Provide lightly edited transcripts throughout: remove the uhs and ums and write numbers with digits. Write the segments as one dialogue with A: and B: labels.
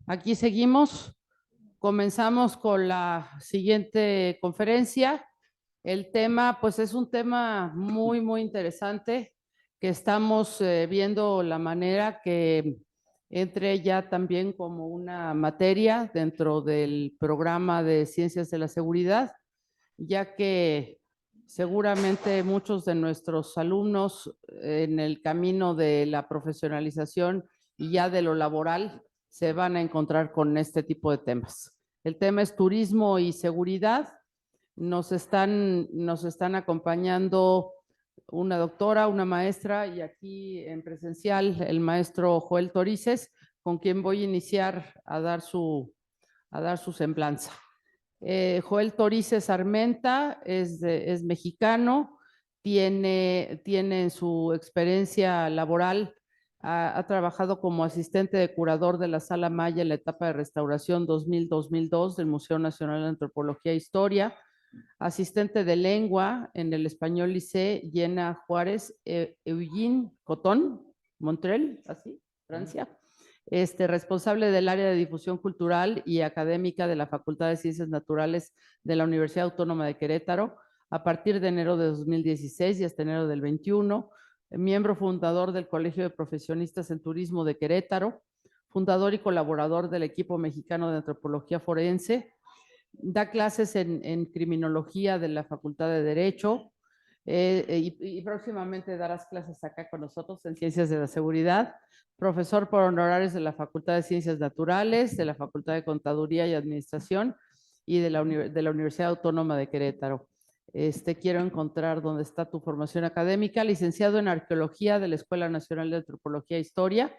A: Aquí seguimos. Comenzamos con la siguiente conferencia. El tema, pues es un tema muy interesante que estamos viendo la manera que entre ya también como una materia dentro del programa de Ciencias de la Seguridad, ya que seguramente muchos de nuestros alumnos en el camino de la profesionalización y ya de lo laboral se van a encontrar con este tipo de temas. El tema es turismo y seguridad. Nos están acompañando una doctora, una maestra y aquí en presencial el maestro Joel Torices, con quien voy a iniciar a dar su semblanza. Joel Torices Armenta es mexicano, tiene en su experiencia laboral, ha trabajado como asistente de curador de la Sala Maya en la etapa de restauración 2000-2002 del Museo Nacional de Antropología e Historia, asistente de lengua en el Español Lycée Llena Juárez, Eugene Cotón, Montreal, así, Francia. Responsable del área de difusión cultural y académica de la Facultad de Ciencias Naturales de la Universidad Autónoma de Querétaro a partir de enero de 2016 y hasta enero del 21, miembro fundador del Colegio de Profesionistas en Turismo de Querétaro, fundador y colaborador del equipo mexicano de antropología forense, da clases en criminología de la Facultad de Derecho y próximamente darás clases acá con nosotros en Ciencias de la Seguridad, profesor por honorarios de la Facultad de Ciencias Naturales, de la Facultad de Contaduría y Administración y de la Universidad Autónoma de Querétaro. Quiero encontrar dónde está tu formación académica, licenciado en Arqueología de la Escuela Nacional de Antropología e Historia,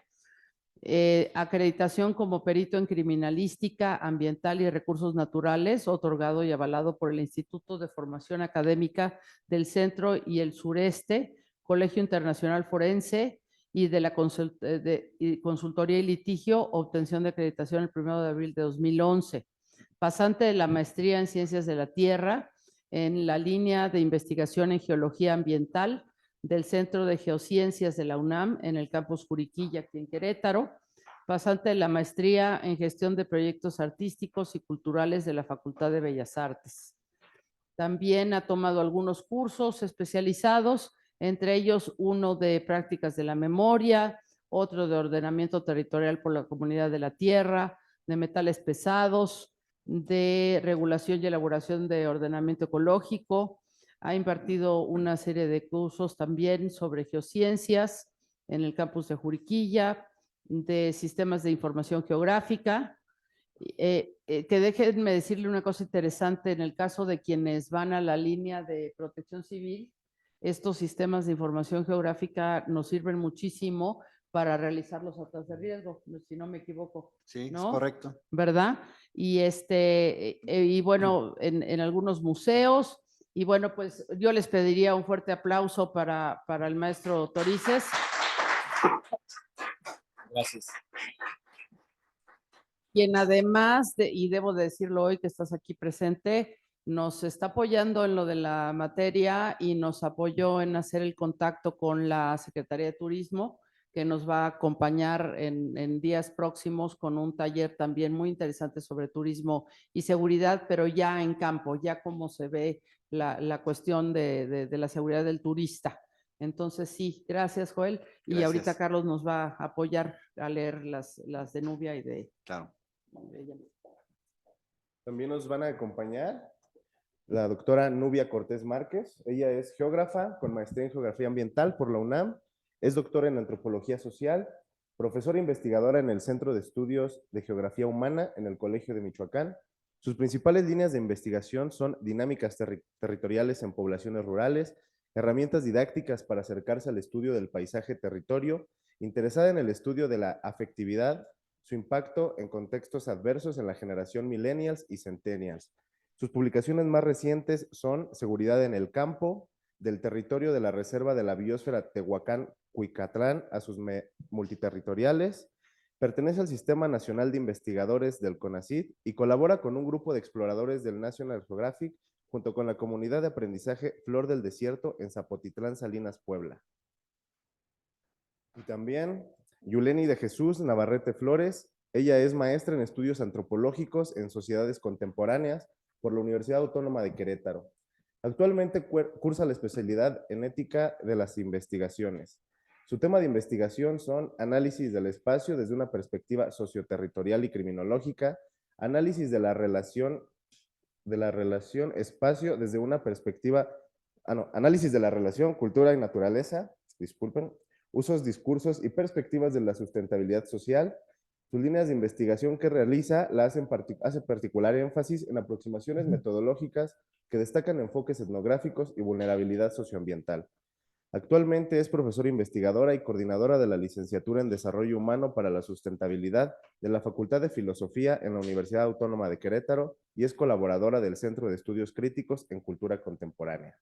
A: acreditación como perito en criminalística ambiental y recursos naturales, otorgado y avalado por el Instituto de Formación Académica del Centro y el Sureste, Colegio Internacional Forense y de la Consultoría y Litigio, obtención de acreditación el 1 de abril de 2011. Pasante de la maestría en Ciencias de la Tierra en la línea de investigación en Geología Ambiental del Centro de Geociencias de la UNAM en el campus Juriquilla, aquí en Querétaro, pasante de la maestría en Gestión de Proyectos Artísticos y Culturales de la Facultad de Bellas Artes. También ha tomado algunos cursos especializados, entre ellos uno de prácticas de la memoria, otro de ordenamiento territorial por la comunidad de la tierra, de metales pesados, de regulación y elaboración de ordenamiento ecológico. Ha impartido una serie de cursos también sobre geociencias en el campus de Juriquilla, de sistemas de información geográfica. Que déjenme decirle una cosa interesante, en el caso de quienes van a la línea de protección civil, estos sistemas de información geográfica nos sirven muchísimo para realizar los actas de riesgo, si no me equivoco.
B: Sí,
A: ¿no?
B: es correcto.
A: ¿Verdad? Y bueno, en algunos museos, y bueno, pues yo les pediría un fuerte aplauso para el maestro Torices.
B: Gracias.
A: Quien además, y debo decirlo hoy que estás aquí presente, nos está apoyando en lo de la materia y nos apoyó en hacer el contacto con la Secretaría de Turismo, que nos va a acompañar en días próximos con un taller también muy interesante sobre turismo y seguridad, pero ya en campo, ya cómo se ve la cuestión de la seguridad del turista. Entonces, sí, gracias, Joel.
B: Gracias.
A: Y ahorita Carlos nos va a apoyar a leer las de Nubia y de...
B: Claro.
C: También nos van a acompañar la doctora Nubia Cortés Márquez. Ella es geógrafa con maestría en Geografía Ambiental por la UNAM. Es doctora en Antropología Social, profesora investigadora en el Centro de Estudios de Geografía Humana en el Colegio de Michoacán. Sus principales líneas de investigación son dinámicas territoriales en poblaciones rurales, herramientas didácticas para acercarse al estudio del paisaje-territorio, interesada en el estudio de la afectividad, su impacto en contextos adversos en la generación millennials y centennials. Sus publicaciones más recientes son Seguridad en el campo, del territorio de la Reserva de la Biosfera Tehuacán-Cuicatlán a sus multiterritoriales. Pertenece al Sistema Nacional de Investigadores del CONACYT y colabora con un grupo de exploradores del National Geographic junto con la comunidad de aprendizaje Flor del Desierto en Zapotitlán, Salinas, Puebla. Y también Yuleni de Jesús Navarrete Flores, Ella es maestra en estudios antropológicos en sociedades contemporáneas por la Universidad Autónoma de Querétaro. Actualmente cursa la especialidad en ética de las investigaciones. Su tema de investigación son análisis del espacio desde una perspectiva socioterritorial y criminológica, análisis de la relación espacio desde una perspectiva, análisis de la relación cultura y naturaleza, disculpen, usos, discursos y perspectivas de la sustentabilidad social. Sus líneas de investigación que realiza hace particular énfasis en aproximaciones metodológicas que destacan enfoques etnográficos y vulnerabilidad socioambiental. Actualmente es profesora investigadora y coordinadora de la licenciatura en Desarrollo Humano para la Sustentabilidad de la Facultad de Filosofía en la Universidad Autónoma de Querétaro y es colaboradora del Centro de Estudios Críticos en Cultura Contemporánea.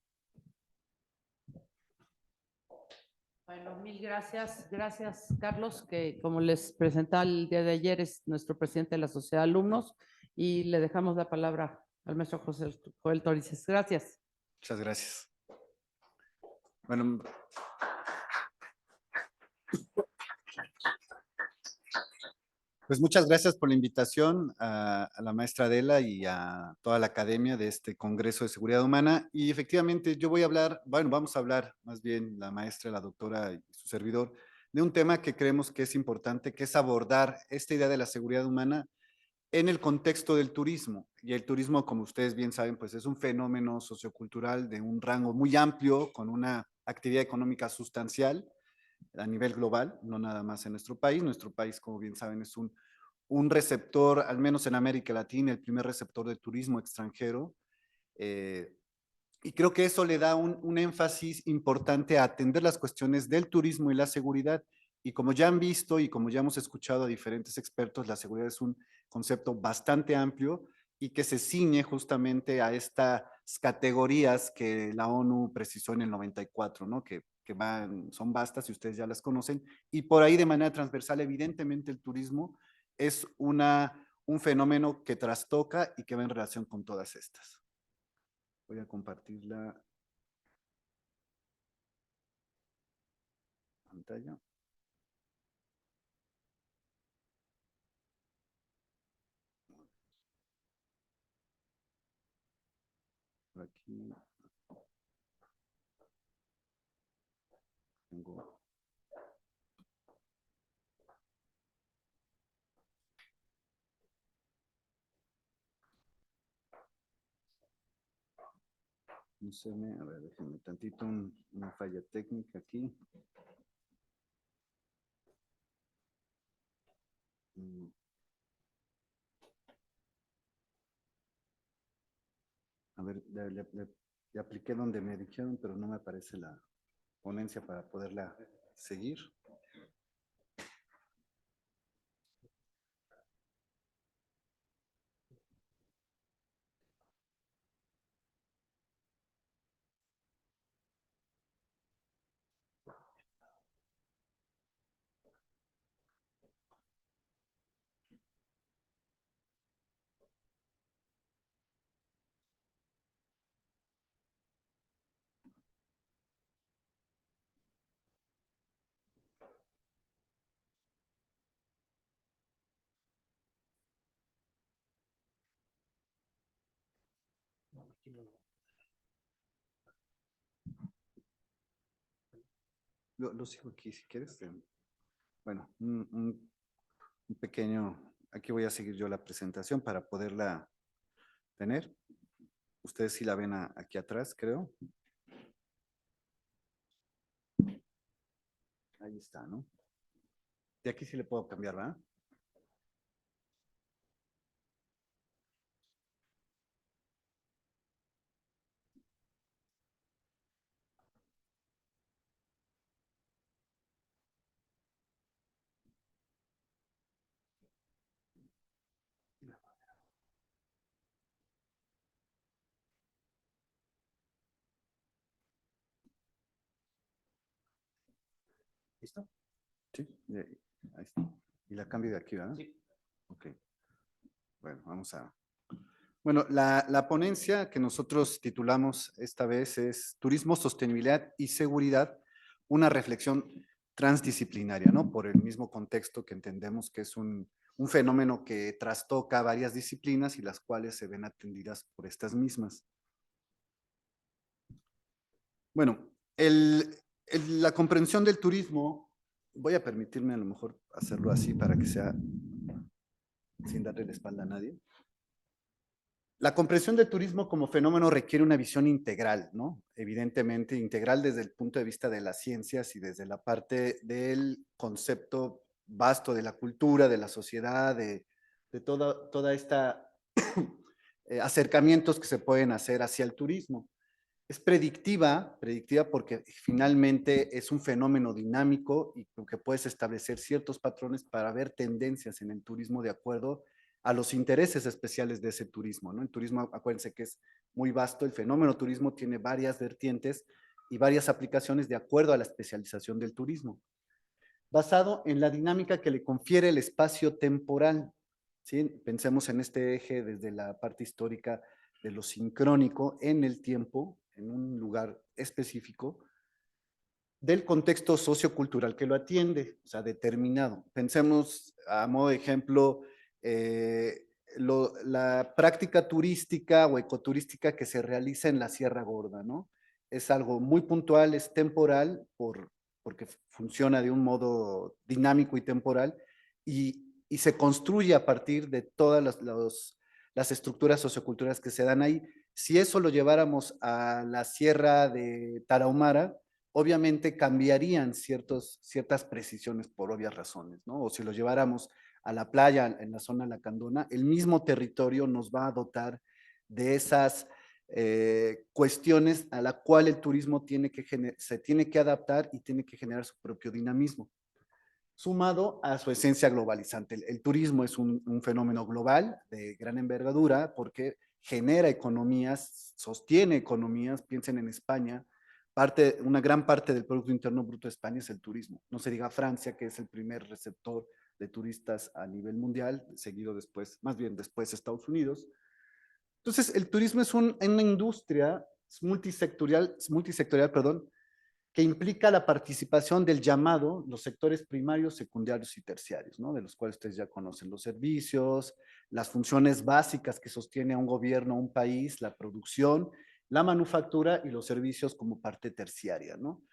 A: Bueno, mil gracias. Gracias, Carlos, que como les presentaba el día de ayer, es nuestro presidente de la Sociedad de Alumnos y le dejamos la palabra al maestro José Joel Torices. Gracias.
B: Muchas gracias. Bueno, pues muchas gracias por la invitación a la maestra Adela y a toda la academia de este Congreso de Seguridad Humana. Y efectivamente yo voy a hablar, bueno, vamos a hablar más bien la maestra, la doctora y su servidor, de un tema que creemos que es importante, que es abordar esta idea de la seguridad humana en el contexto del turismo. Y el turismo, como ustedes bien saben, pues es un fenómeno sociocultural de un rango muy amplio, con una actividad económica sustancial a nivel global, no nada más en nuestro país. Nuestro país, como bien saben, es un receptor, al menos en América Latina, el primer receptor de turismo extranjero. Y creo que eso le da un énfasis importante a atender las cuestiones del turismo y la seguridad. Y como ya han visto y como ya hemos escuchado a diferentes expertos, la seguridad es un concepto bastante amplio y que se ciñe justamente a estas categorías que la ONU precisó en el 94, ¿no? Que son vastas y ustedes ya las conocen. Y por ahí de manera transversal, evidentemente el turismo es un fenómeno que trastoca y que va en relación con todas estas. Voy a compartir la pantalla. Por aquí tengo. No sé, a ver, déjenme tantito una falla técnica aquí. A ver, le apliqué donde me dijeron, pero no me aparece la ponencia para poderla seguir. Lo sigo aquí, si quieres. Bueno, un pequeño, aquí voy a seguir yo la presentación para poderla tener. Ustedes sí la ven aquí atrás, creo. Ahí está, ¿no? De aquí sí le puedo cambiar, ¿verdad? ¿Listo? Sí, ahí está. Y la cambio de aquí, ¿verdad? Sí. Ok. Bueno, vamos a... Bueno, la ponencia que nosotros titulamos esta vez es Turismo, Sostenibilidad y Seguridad, una reflexión transdisciplinaria, ¿no? Por el mismo contexto que entendemos que es un fenómeno que trastoca varias disciplinas y las cuales se ven atendidas por estas mismas. Bueno, la comprensión del turismo, voy a permitirme a lo mejor hacerlo así para que sea sin darle la espalda a nadie. La comprensión del turismo como fenómeno requiere una visión integral, ¿no? Evidentemente integral desde el punto de vista de las ciencias y desde la parte del concepto vasto de la cultura, de la sociedad, de toda esta acercamientos que se pueden hacer hacia el turismo. Es predictiva porque finalmente es un fenómeno dinámico y que puedes establecer ciertos patrones para ver tendencias en el turismo de acuerdo a los intereses especiales de ese turismo, ¿no? El turismo, acuérdense que es muy vasto, el fenómeno turismo tiene varias vertientes y varias aplicaciones de acuerdo a la especialización del turismo, basado en la dinámica que le confiere el espacio temporal, ¿sí? Pensemos en este eje desde la parte histórica de lo sincrónico en el tiempo, en un lugar específico, del contexto sociocultural que lo atiende, o sea, determinado. Pensemos, a modo de ejemplo, la práctica turística o ecoturística que se realiza en la Sierra Gorda, ¿no? Es algo muy puntual, es temporal, porque funciona de un modo dinámico y temporal, y se construye a partir de todas las estructuras socioculturales que se dan ahí. Si eso lo lleváramos a la Sierra de Tarahumara, obviamente cambiarían ciertas precisiones por obvias razones, ¿no? O si lo lleváramos a la playa en la zona lacandona, el mismo territorio nos va a dotar de esas cuestiones a la cual el turismo se tiene que adaptar y tiene que generar su propio dinamismo, sumado a su esencia globalizante. El turismo es un fenómeno global de gran envergadura porque genera economías, sostiene economías, piensen en España, una gran parte del Producto Interno Bruto de España es el turismo. No se diga Francia, que es el primer receptor de turistas a nivel mundial, seguido después, más bien después Estados Unidos. Entonces, el turismo es una industria multisectorial, perdón, que implica la participación del llamado, los sectores primarios, secundarios y terciarios, ¿no? De los cuales ustedes ya conocen los servicios, las funciones básicas que sostiene a un gobierno, a un país, la producción, la manufactura y los servicios como parte terciaria, ¿no?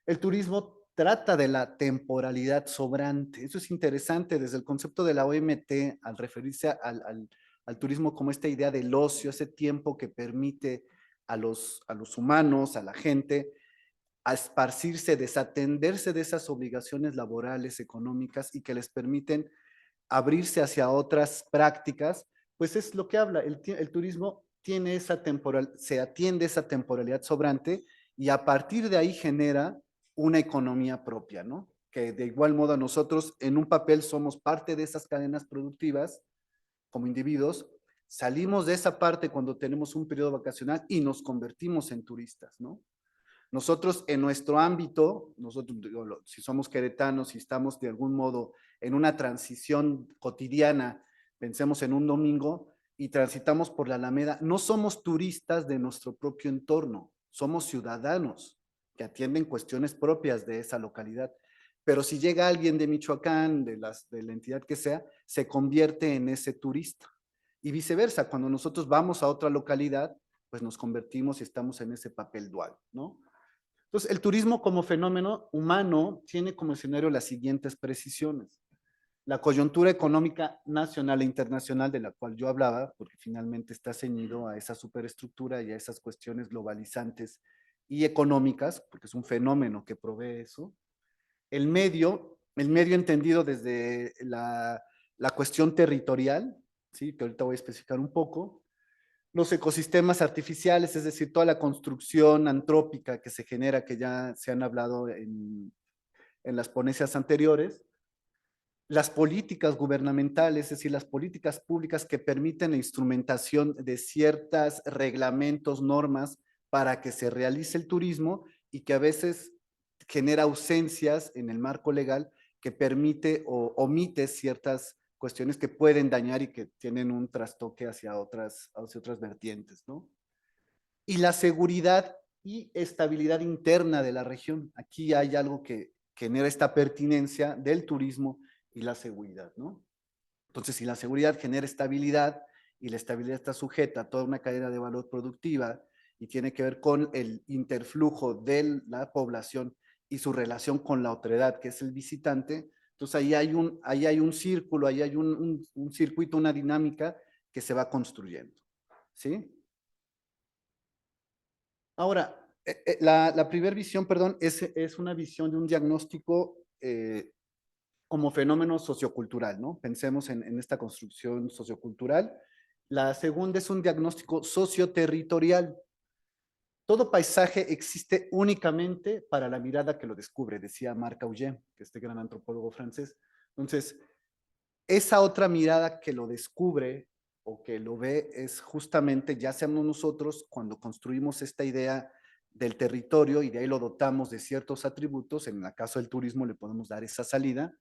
B: El turismo trata de la temporalidad sobrante. Eso es interesante desde el concepto de la OMT al referirse al turismo como esta idea del ocio, ese tiempo que permite a los humanos, a la gente, a esparcirse, desatenderse de esas obligaciones laborales, económicas y que les permiten abrirse hacia otras prácticas, pues es lo que habla. El turismo tiene se atiende esa temporalidad sobrante y a partir de ahí genera una economía propia, ¿no? Que de igual modo nosotros en un papel somos parte de esas cadenas productivas como individuos, salimos de esa parte cuando tenemos un periodo vacacional y nos convertimos en turistas, ¿no? Nosotros en nuestro ámbito, si somos queretanos, si estamos de algún modo en una transición cotidiana, pensemos en un domingo y transitamos por la Alameda, no somos turistas de nuestro propio entorno, somos ciudadanos que atienden cuestiones propias de esa localidad. Pero si llega alguien de Michoacán, de la entidad que sea, se convierte en ese turista. Y viceversa, cuando nosotros vamos a otra localidad, pues nos convertimos y estamos en ese papel dual, ¿no? Entonces, el turismo como fenómeno humano tiene como escenario las siguientes precisiones. La coyuntura económica nacional e internacional de la cual yo hablaba, porque finalmente está ceñido a esa superestructura y a esas cuestiones globalizantes y económicas, porque es un fenómeno que provee eso. El medio entendido desde la cuestión territorial, ¿sí? Que ahorita voy a especificar un poco. Los ecosistemas artificiales, es decir, toda la construcción antrópica que se genera, que ya se han hablado en las ponencias anteriores, las políticas gubernamentales, es decir, las políticas públicas que permiten la instrumentación de ciertos reglamentos, normas para que se realice el turismo y que a veces genera ausencias en el marco legal que permite o omite ciertas cuestiones que pueden dañar y que tienen un trastoque hacia otras vertientes, ¿no? Y la seguridad y estabilidad interna de la región. Aquí hay algo que genera esta pertinencia del turismo y la seguridad, ¿no? Entonces, si la seguridad genera estabilidad y la estabilidad está sujeta a toda una cadena de valor productiva y tiene que ver con el interflujo de la población y su relación con la otredad, que es el visitante, entonces ahí hay un círculo, ahí hay un circuito, una dinámica que se va construyendo, ¿sí? Ahora, la primera visión, perdón, es una visión de un diagnóstico como fenómeno sociocultural, ¿no? Pensemos en esta construcción sociocultural. La segunda es un diagnóstico socioterritorial. Todo paisaje existe únicamente para la mirada que lo descubre, decía Marc Augé, que es este gran antropólogo francés. Entonces, esa otra mirada que lo descubre o que lo ve es justamente, ya seamos nosotros, cuando construimos esta idea del territorio y de ahí lo dotamos de ciertos atributos, en el caso del turismo le podemos dar esa salida,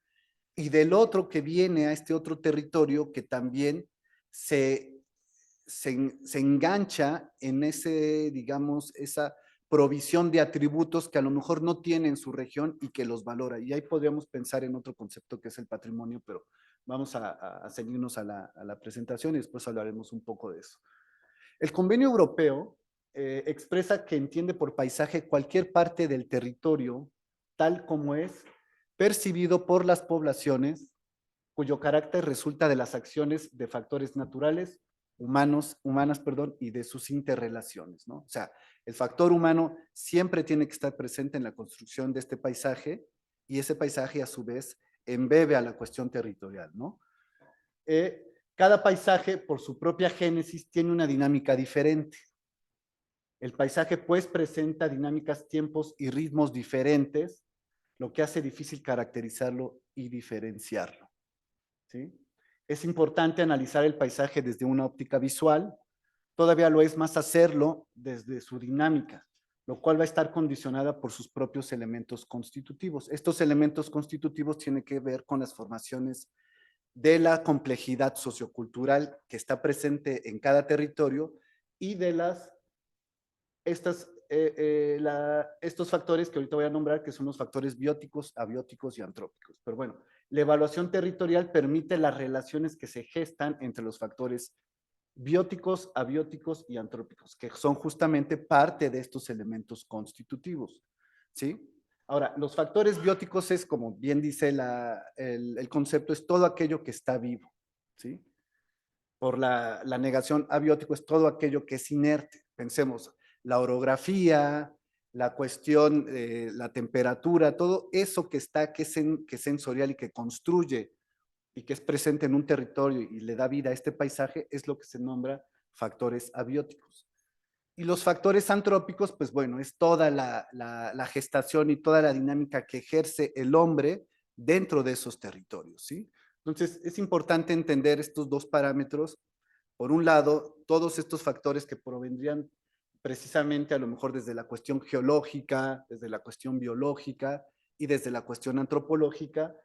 B: y del otro que viene a este otro territorio que también se engancha en ese, digamos, esa provisión de atributos que a lo mejor no tiene en su región y que los valora. Y ahí podríamos pensar en otro concepto que es el patrimonio, pero vamos a seguirnos a la presentación y después hablaremos un poco de eso. El Convenio Europeo expresa que entiende por paisaje cualquier parte del territorio tal como es percibido por las poblaciones cuyo carácter resulta de las acciones de factores naturales, humanas, y de sus interrelaciones, ¿no? O sea, el factor humano siempre tiene que estar presente en la construcción de este paisaje y ese paisaje a su vez embebe a la cuestión territorial, ¿no? Cada paisaje por su propia génesis tiene una dinámica diferente. El paisaje pues presenta dinámicas, tiempos y ritmos diferentes, lo que hace difícil caracterizarlo y diferenciarlo, ¿sí? Es importante analizar el paisaje desde una óptica visual, todavía lo es más hacerlo desde su dinámica, lo cual va a estar condicionada por sus propios elementos constitutivos. Estos elementos constitutivos tienen que ver con las formaciones de la complejidad sociocultural que está presente en cada territorio y de estos factores que ahorita voy a nombrar, que son los factores bióticos, abióticos y antrópicos. Pero bueno, la evaluación territorial permite las relaciones que se gestan entre los factores bióticos, abióticos y antrópicos, que son justamente parte de estos elementos constitutivos, ¿sí? Ahora, los factores bióticos es, como bien dice el concepto, es todo aquello que está vivo, ¿sí? Por la negación, abiótico es todo aquello que es inerte. Pensemos, la orografía, la cuestión, la temperatura, todo eso que está, que es sensorial y que construye y que es presente en un territorio y le da vida a este paisaje, es lo que se nombra factores abióticos. Y los factores antrópicos, pues bueno, es toda la gestación y toda la dinámica que ejerce el hombre dentro de esos territorios, ¿sí? Entonces, es importante entender estos dos parámetros. Por un lado, todos estos factores que provendrían precisamente a lo mejor desde la cuestión geológica, desde la cuestión biológica y desde la cuestión antropológica,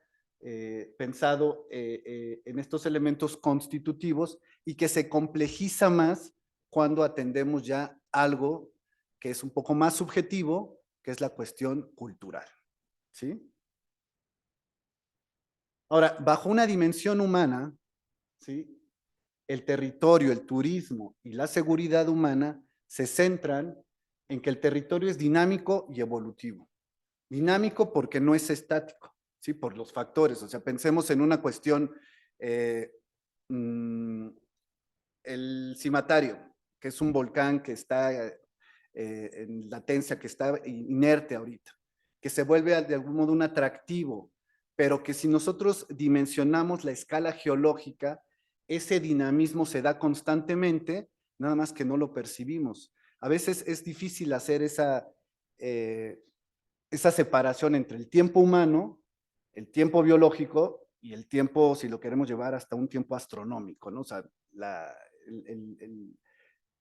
B: pensado en estos elementos constitutivos y que se complejiza más cuando atendemos ya algo que es un poco más subjetivo, que es la cuestión cultural, ¿sí? Ahora, bajo una dimensión humana, ¿sí?, el territorio, el turismo y la seguridad humana se centran en que el territorio es dinámico y evolutivo. Dinámico porque no es estático, ¿sí?, por los factores. O sea, pensemos en una cuestión, el cimatario, que es un volcán que está en latencia, que está inerte ahorita, que se vuelve de algún modo un atractivo, pero que si nosotros dimensionamos la escala geológica, ese dinamismo se da constantemente, nada más que no lo percibimos. A veces es difícil hacer esa separación entre el tiempo humano, el tiempo biológico y el tiempo, si lo queremos llevar hasta un tiempo astronómico, ¿no? O sea,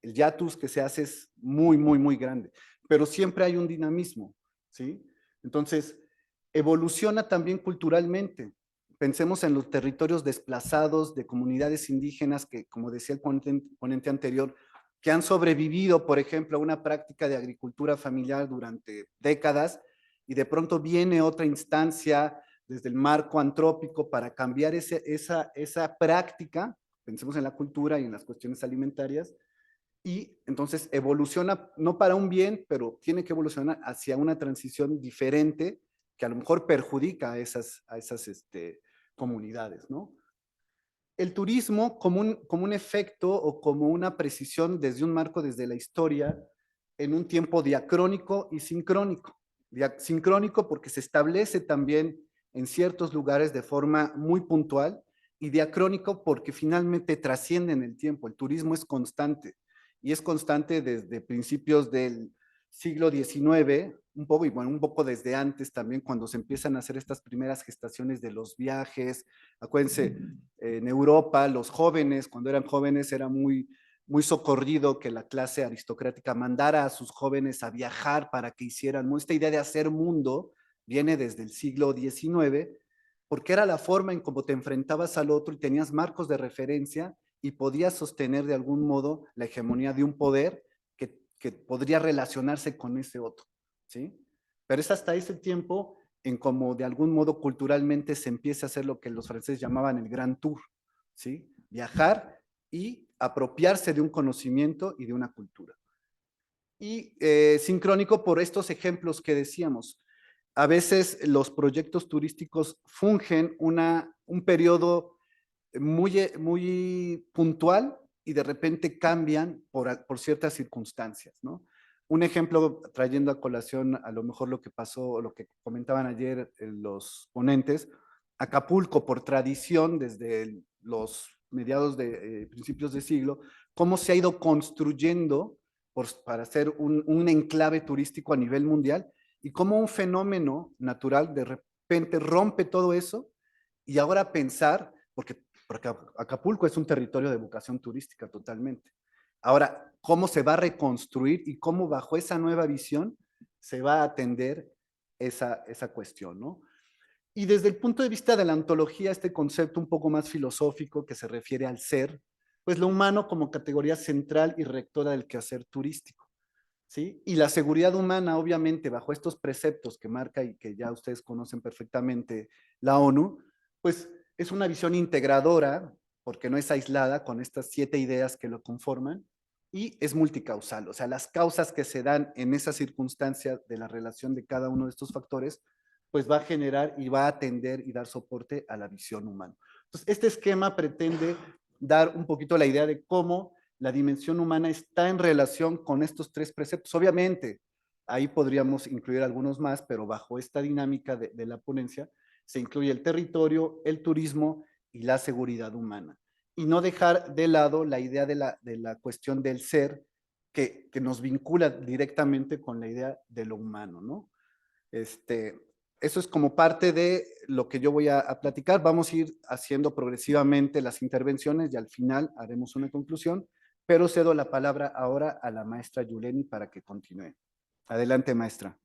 B: el hiatus que se hace es muy, muy, muy grande, pero siempre hay un dinamismo, ¿sí? Entonces, evoluciona también culturalmente. Pensemos en los territorios desplazados de comunidades indígenas que, como decía el ponente anterior, que han sobrevivido, por ejemplo, a una práctica de agricultura familiar durante décadas y de pronto viene otra instancia desde el marco antrópico para cambiar esa práctica, pensemos en la cultura y en las cuestiones alimentarias, y entonces evoluciona, no para un bien, pero tiene que evolucionar hacia una transición diferente que a lo mejor perjudica a esas comunidades, ¿no? El turismo como un efecto o como una precisión desde un marco, desde la historia, en un tiempo diacrónico y sincrónico. Sincrónico porque se establece también en ciertos lugares de forma muy puntual, y diacrónico porque finalmente trasciende en el tiempo. El turismo es constante, y es constante desde principios del siglo XIX, un poco, y bueno, un poco desde antes también, cuando se empiezan a hacer estas primeras gestaciones de los viajes. Acuérdense, en Europa, los jóvenes, cuando eran jóvenes, era muy socorrido que la clase aristocrática mandara a sus jóvenes a viajar para que hicieran, ¿no? Esta idea de hacer mundo viene desde el siglo XIX, porque era la forma en cómo te enfrentabas al otro y tenías marcos de referencia y podías sostener de algún modo la hegemonía de un poder que podría relacionarse con ese otro, ¿sí? Pero es hasta ese tiempo en cómo de algún modo culturalmente se empieza a hacer lo que los franceses llamaban el Grand Tour, ¿sí? Viajar y apropiarse de un conocimiento y de una cultura. Y sincrónico por estos ejemplos que decíamos. A veces los proyectos turísticos fungen un periodo muy puntual y de repente cambian por ciertas circunstancias, ¿no? Un ejemplo, trayendo a colación a lo mejor lo que pasó, lo que comentaban ayer los ponentes, Acapulco, por tradición, desde los mediados de principios de siglo, cómo se ha ido construyendo para ser un enclave turístico a nivel mundial, y cómo un fenómeno natural de repente rompe todo eso, y ahora pensar, porque Acapulco es un territorio de vocación turística totalmente. Ahora, ¿cómo se va a reconstruir y cómo bajo esa nueva visión se va a atender esa cuestión, ¿no? Y desde el punto de vista de la ontología, este concepto un poco más filosófico que se refiere al ser, pues lo humano como categoría central y rectora del quehacer turístico, ¿sí? Y la seguridad humana, obviamente, bajo estos preceptos que marca y que ya ustedes conocen perfectamente la ONU, pues es una visión integradora, porque no es aislada con estas 7 ideas que lo conforman, y es multicausal. O sea, las causas que se dan en esa circunstancia de la relación de cada uno de estos factores, pues va a generar y va a atender y dar soporte a la visión humana. Entonces, este esquema pretende dar un poquito la idea de cómo la dimensión humana está en relación con estos 3 preceptos. Obviamente, ahí podríamos incluir algunos más, pero bajo esta dinámica de la ponencia se incluye el territorio, el turismo y la seguridad humana. Y no dejar de lado la idea de la cuestión del ser, que nos vincula directamente con la idea de lo humano, ¿no? Eso es como parte de lo que yo voy a platicar. Vamos a ir haciendo progresivamente las intervenciones y al final haremos una conclusión, pero cedo la palabra ahora a la maestra Yuleni para que continúe. Adelante, maestra.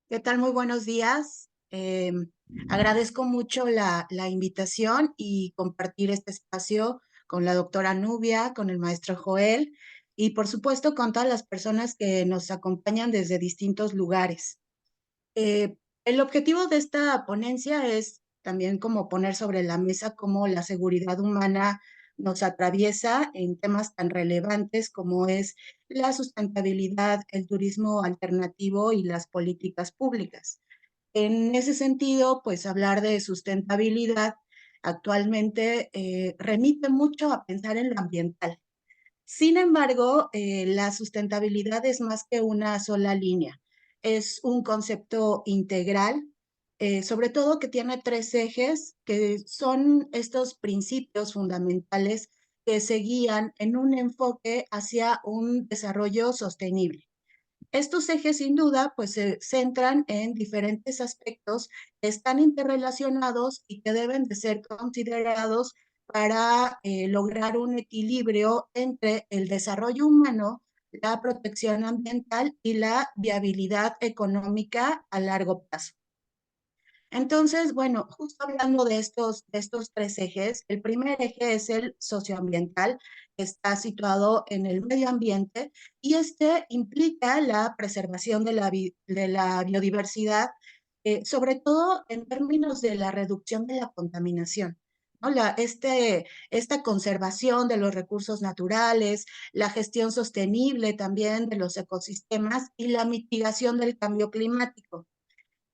D: ¿Qué tal? Muy buenos días. Agradezco mucho la invitación y compartir este espacio con la doctora Nubia, con el maestro Joel y por supuesto con todas las personas que nos acompañan desde distintos lugares. El objetivo de esta ponencia es también como poner sobre la mesa cómo la seguridad humana nos atraviesa en temas tan relevantes como es la sustentabilidad, el turismo alternativo y las políticas públicas. En ese sentido, pues hablar de sustentabilidad actualmente remite mucho a pensar en lo ambiental. Sin embargo, la sustentabilidad es más que una sola línea. Es un concepto integral, sobre todo que tiene 3 ejes, que son estos principios fundamentales que se guían en un enfoque hacia un desarrollo sostenible. Estos ejes, sin duda, pues se centran en diferentes aspectos que están interrelacionados y que deben de ser considerados para lograr un equilibrio entre el desarrollo humano, la protección ambiental y la viabilidad económica a largo plazo. Entonces, bueno, justo hablando de estos tres ejes, el primer eje es el socioambiental, que está situado en el medio ambiente y este implica la preservación de la biodiversidad, sobre todo en términos de la reducción de la contaminación, ¿no? Esta conservación de los recursos naturales, la gestión sostenible también de los ecosistemas y la mitigación del cambio climático.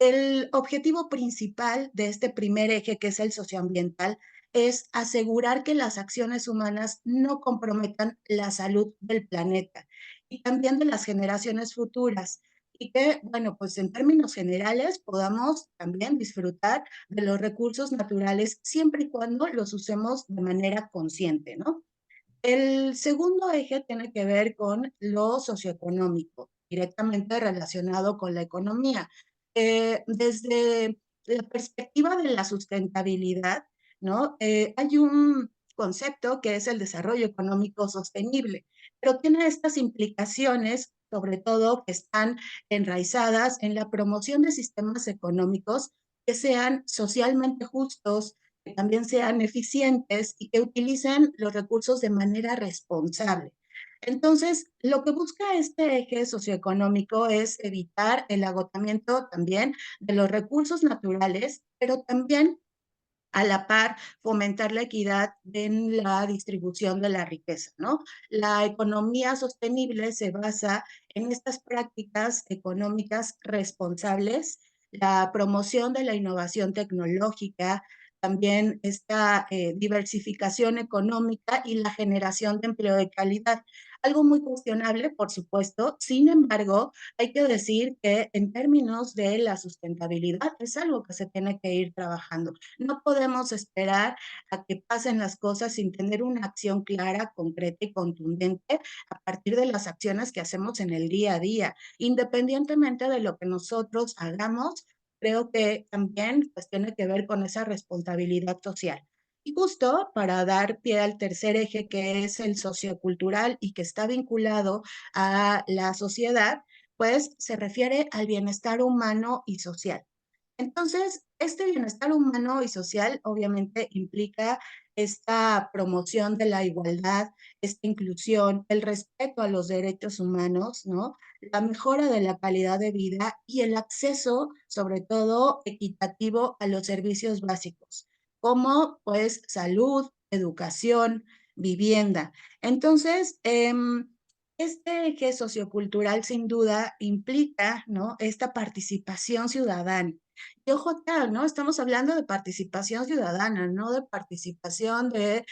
D: El objetivo principal de este primer eje, que es el socioambiental, es asegurar que las acciones humanas no comprometan la salud del planeta y también de las generaciones futuras. Y que, bueno, pues en términos generales podamos también disfrutar de los recursos naturales siempre y cuando los usemos de manera consciente, ¿no? El segundo eje tiene que ver con lo socioeconómico, directamente relacionado con la economía. Desde la perspectiva de la sustentabilidad, ¿no? Hay un concepto que es el desarrollo económico sostenible, pero tiene estas implicaciones, sobre todo que están enraizadas en la promoción de sistemas económicos que sean socialmente justos, que también sean eficientes y que utilicen los recursos de manera responsable. Entonces, lo que busca este eje socioeconómico es evitar el agotamiento también de los recursos naturales, pero también a la par fomentar la equidad en la distribución de la riqueza, ¿no? La economía sostenible se basa en estas prácticas económicas responsables, la promoción de la innovación tecnológica, también esta diversificación económica y la generación de empleo de calidad. Algo muy cuestionable, por supuesto. Sin embargo, hay que decir que en términos de la sustentabilidad es algo que se tiene que ir trabajando. No podemos esperar a que pasen las cosas sin tener una acción clara, concreta y contundente a partir de las acciones que hacemos en el día a día. Independientemente de lo que nosotros hagamos, creo que también pues, tiene que ver con esa responsabilidad social. Y justo para dar pie al tercer eje, que es el sociocultural y que está vinculado a la sociedad, pues se refiere al bienestar humano y social. Entonces, este bienestar humano y social obviamente implica esta promoción de la igualdad, esta inclusión, el respeto a los derechos humanos, ¿no? La mejora de la calidad de vida y el acceso, sobre todo, equitativo a los servicios básicos, como pues salud, educación, vivienda. Entonces, este eje sociocultural sin duda implica, ¿no? Esta participación ciudadana. Y ojo acá, ¿no? Estamos hablando de participación ciudadana, no de participación de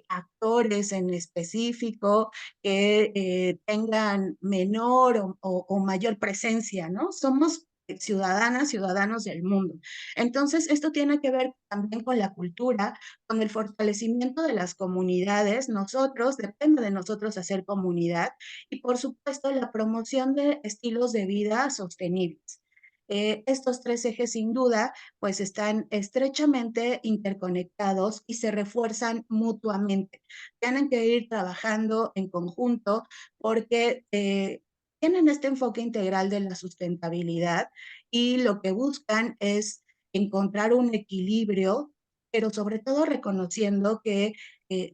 D: actores en específico que tengan menor o mayor presencia, ¿no? Somos ciudadanas, ciudadanos del mundo. Entonces, esto tiene que ver también con la cultura, con el fortalecimiento de las comunidades. Nosotros, depende de nosotros hacer comunidad y, por supuesto, la promoción de estilos de vida sostenibles. Estos tres ejes sin duda pues están estrechamente interconectados y se refuerzan mutuamente. Tienen que ir trabajando en conjunto porque tienen este enfoque integral de la sustentabilidad y lo que buscan es encontrar un equilibrio, pero sobre todo reconociendo que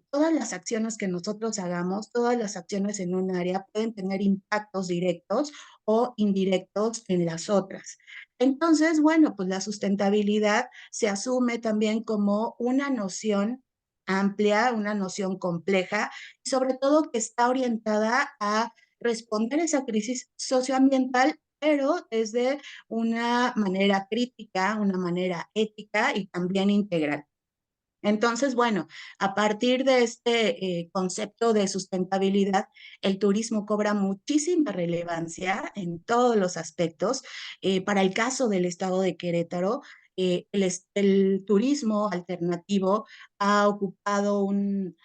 D: todas las acciones que nosotros hagamos, todas las acciones en un área pueden tener impactos directos o indirectos en las otras. Entonces, bueno, pues la sustentabilidad se asume también como una noción amplia, una noción compleja y sobre todo que está orientada a responder a esa crisis socioambiental, pero desde una manera crítica, una manera ética y también integral. Entonces, bueno, a partir de este concepto de sustentabilidad, el turismo cobra muchísima relevancia en todos los aspectos. Para el caso del estado de Querétaro, el turismo alternativo ha ocupado un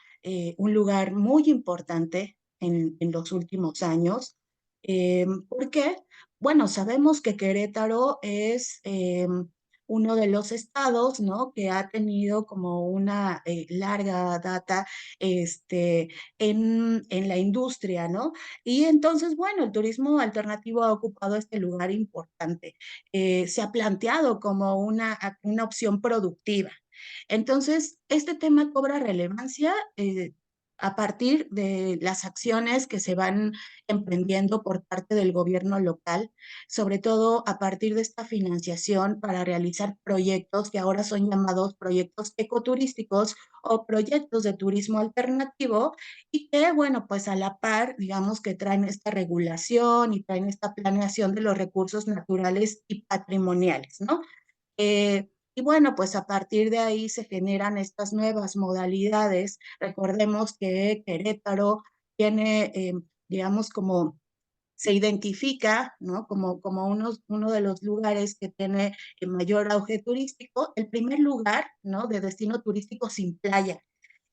D: lugar muy importante en los últimos años. ¿Por qué? Bueno, sabemos que Querétaro es uno de los estados, ¿no? Que ha tenido como una larga data en la industria, ¿no? Y entonces, bueno, el turismo alternativo ha ocupado este lugar importante. Se ha planteado como una opción productiva. Entonces, este tema cobra relevancia a partir de las acciones que se van emprendiendo por parte del gobierno local, sobre todo a partir de esta financiación para realizar proyectos que ahora son llamados proyectos ecoturísticos o proyectos de turismo alternativo y que, bueno, pues a la par, digamos que traen esta regulación y traen esta planeación de los recursos naturales y patrimoniales, ¿no? Y bueno, pues a partir de ahí se generan estas nuevas modalidades. Recordemos que Querétaro tiene, digamos, como se identifica, ¿no? Como uno de los lugares que tiene el mayor auge turístico, el primer lugar, ¿no? De destino turístico sin playa.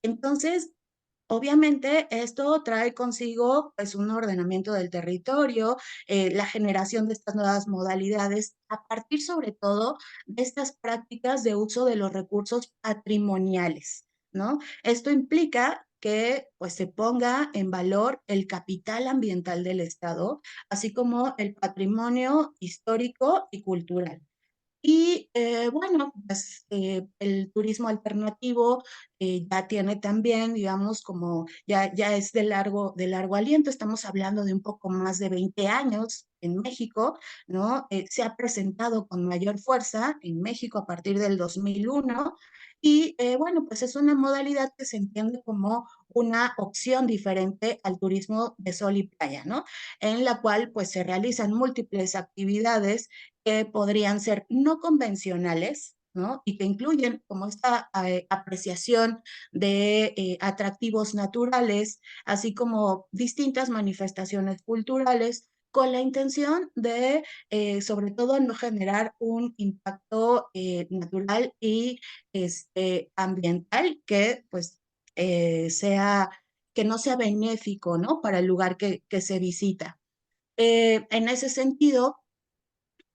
D: Entonces, obviamente, esto trae consigo pues un ordenamiento del territorio, la generación de estas nuevas modalidades, a partir sobre todo de estas prácticas de uso de los recursos patrimoniales, ¿no? Esto implica que pues se ponga en valor el capital ambiental del Estado, así como el patrimonio histórico y cultural. Y bueno, pues el turismo alternativo ya tiene también, digamos, como ya es de largo aliento, estamos hablando de un poco más de 20 años en México, ¿no? Se ha presentado con mayor fuerza en México a partir del 2001 y bueno, pues es una modalidad que se entiende como una opción diferente al turismo de sol y playa, ¿no? En la cual pues se realizan múltiples actividades que podrían ser no convencionales, ¿no? Y que incluyen como esta apreciación de atractivos naturales, así como distintas manifestaciones culturales, con la intención de, sobre todo, no generar un impacto natural y ambiental que, pues, sea, que no sea benéfico, ¿no? Para el lugar que se visita. En ese sentido,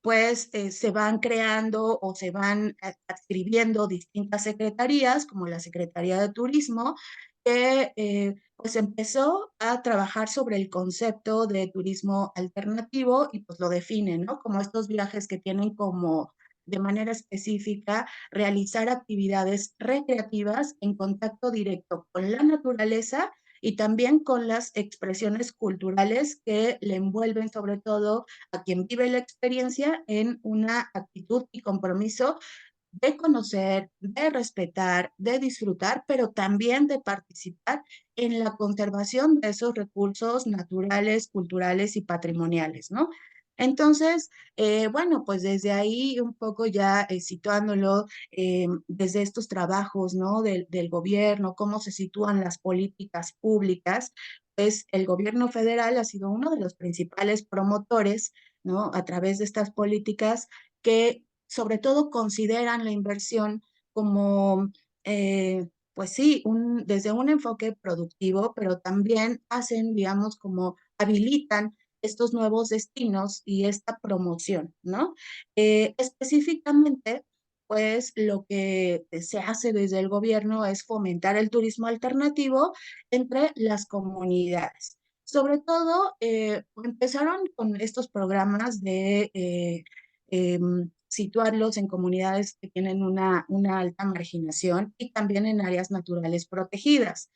D: pues se van creando o se van adscribiendo distintas secretarías, como la Secretaría de Turismo, que pues empezó a trabajar sobre el concepto de turismo alternativo y pues lo define, ¿no? Como estos viajes que tienen como de manera específica realizar actividades recreativas en contacto directo con la naturaleza y también con las expresiones culturales que le envuelven sobre todo a quien vive la experiencia en una actitud y compromiso de conocer, de respetar, de disfrutar, pero también de participar en la conservación de esos recursos naturales, culturales y patrimoniales, ¿no? Entonces, bueno, pues desde ahí un poco ya situándolo desde estos trabajos, ¿no? Del gobierno, cómo se sitúan las políticas públicas, pues el gobierno federal ha sido uno de los principales promotores, ¿no? A través de estas políticas que sobre todo consideran la inversión como, pues sí, desde un enfoque productivo, pero también hacen, digamos, como habilitan estos nuevos destinos y esta promoción, ¿no? Específicamente, pues lo que se hace desde el gobierno es fomentar el turismo alternativo entre las comunidades. Sobre todo, empezaron con estos programas de situarlos en comunidades que tienen una alta marginación y también en áreas naturales protegidas.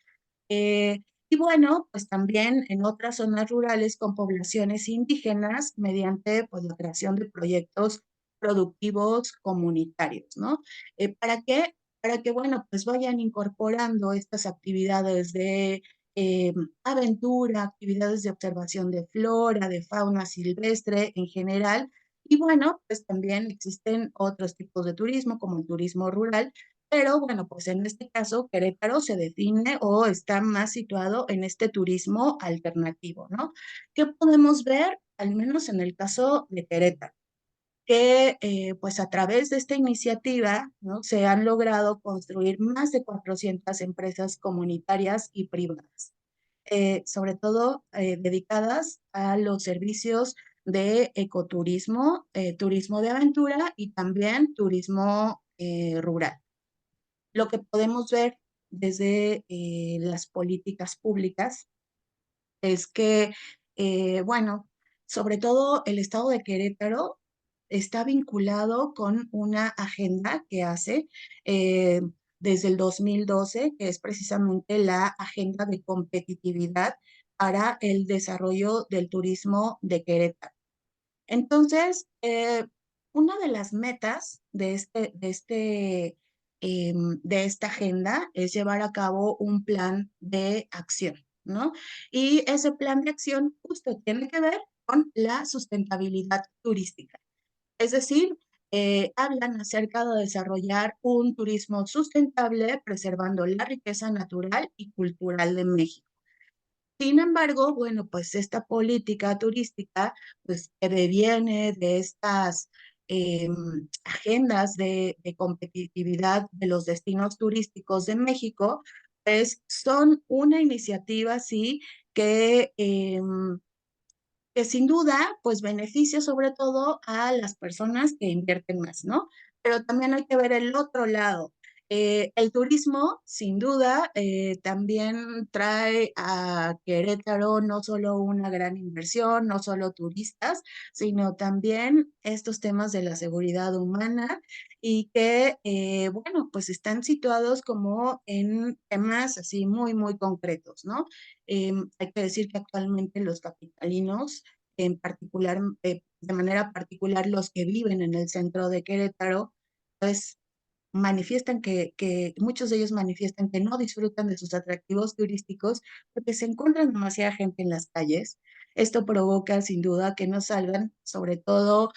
D: Y bueno, pues también en otras zonas rurales con poblaciones indígenas mediante pues, la creación de proyectos productivos comunitarios, ¿no? ¿Para qué? Para que, bueno, pues vayan incorporando estas actividades de eh, aventura, actividades de observación de flora, de fauna silvestre en general. Y bueno, pues también existen otros tipos de turismo, como el turismo rural, pero bueno, pues en este caso Querétaro se define o está más situado en este turismo alternativo, ¿no? ¿Qué podemos ver? Al menos en el caso de Querétaro, que pues a través de esta iniciativa, ¿no? Se han logrado construir más de 400 empresas comunitarias y privadas, sobre todo dedicadas a los servicios de ecoturismo, turismo de aventura y también turismo rural. Lo que podemos ver desde las políticas públicas es que, bueno, sobre todo el estado de Querétaro está vinculado con una agenda que hace eh, desde el 2012, que es precisamente la agenda de competitividad para el desarrollo del turismo de Querétaro. Entonces, una de las metas de esta agenda es llevar a cabo un plan de acción, ¿no? Y ese plan de acción justo tiene que ver con la sustentabilidad turística. Es decir, hablan acerca de desarrollar un turismo sustentable, preservando la riqueza natural y cultural de México. Sin embargo, bueno, pues esta política turística, pues que deviene de estas agendas de competitividad de los destinos turísticos de México, pues son una iniciativa, sí, que sin duda, pues beneficia sobre todo a las personas que invierten más, ¿no? Pero también hay que ver el otro lado. El turismo, sin duda, también trae a Querétaro no solo una gran inversión, no solo turistas, sino también estos temas de la seguridad humana y que, bueno, pues están situados como en temas así muy, muy concretos, ¿no? Hay que decir que actualmente los capitalinos, en particular, de manera particular los que viven en el centro de Querétaro, pues manifiestan muchos de ellos manifiestan que no disfrutan de sus atractivos turísticos porque se encuentran demasiada gente en las calles. Esto provoca sin duda que no salgan, sobre todo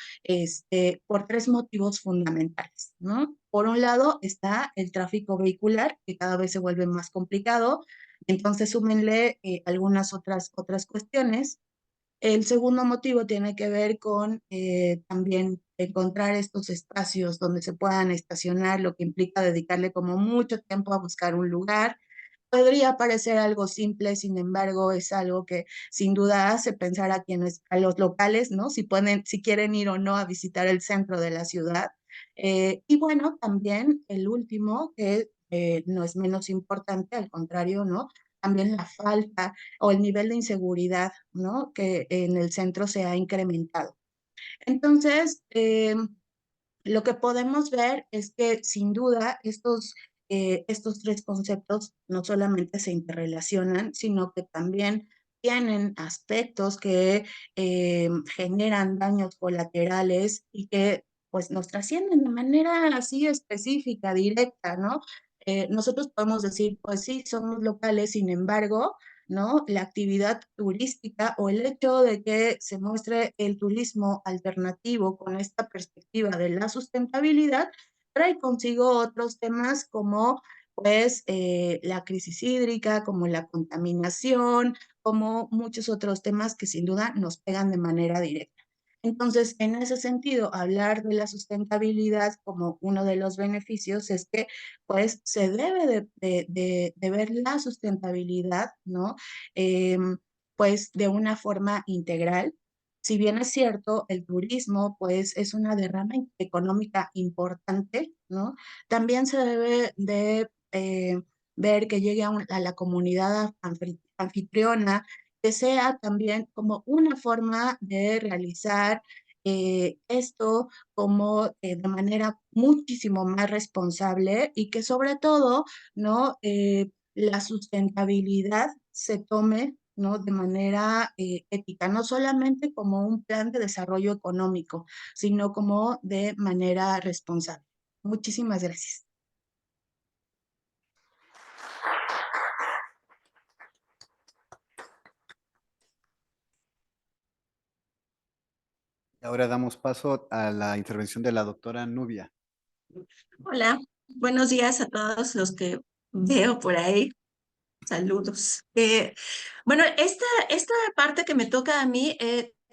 D: por tres motivos fundamentales, ¿no? Por un lado está el tráfico vehicular, que cada vez se vuelve más complicado. Entonces, súmenle algunas otras cuestiones. El segundo motivo tiene que ver con también encontrar estos espacios donde se puedan estacionar, lo que implica dedicarle como mucho tiempo a buscar un lugar. Podría parecer algo simple, sin embargo, es algo que sin duda hace pensar a los locales, ¿no? Si quieren ir o no a visitar el centro de la ciudad. Y bueno, también el último, que no es menos importante, al contrario, ¿no? También la falta o el nivel de inseguridad, ¿no? Que en el centro se ha incrementado. Entonces, lo que podemos ver es que sin duda estos tres conceptos no solamente se interrelacionan, sino que también tienen aspectos que generan daños colaterales y que pues nos trascienden de manera así específica, directa, ¿no? Nosotros podemos decir, pues sí, somos locales, sin embargo, ¿no? La actividad turística o el hecho de que se muestre el turismo alternativo con esta perspectiva de la sustentabilidad trae consigo otros temas como pues la crisis hídrica, como la contaminación, como muchos otros temas que sin duda nos pegan de manera directa. Entonces, en ese sentido, hablar de la sustentabilidad como uno de los beneficios es que pues se debe de ver la sustentabilidad, ¿no? Pues de una forma integral. Si bien es cierto, el turismo pues es una derrama económica importante, ¿no? También se debe de ver que llegue a la comunidad anfitriona, que sea también como una forma de realizar esto como de manera muchísimo más responsable y que sobre todo, ¿no? La sustentabilidad se tome, ¿no? De manera ética, no solamente como un plan de desarrollo económico, sino como de manera responsable. Muchísimas gracias.
B: Ahora damos paso a la intervención de la doctora Nubia.
E: Hola, buenos días a todos los que veo por ahí. Saludos. Bueno, esta parte que me toca a mí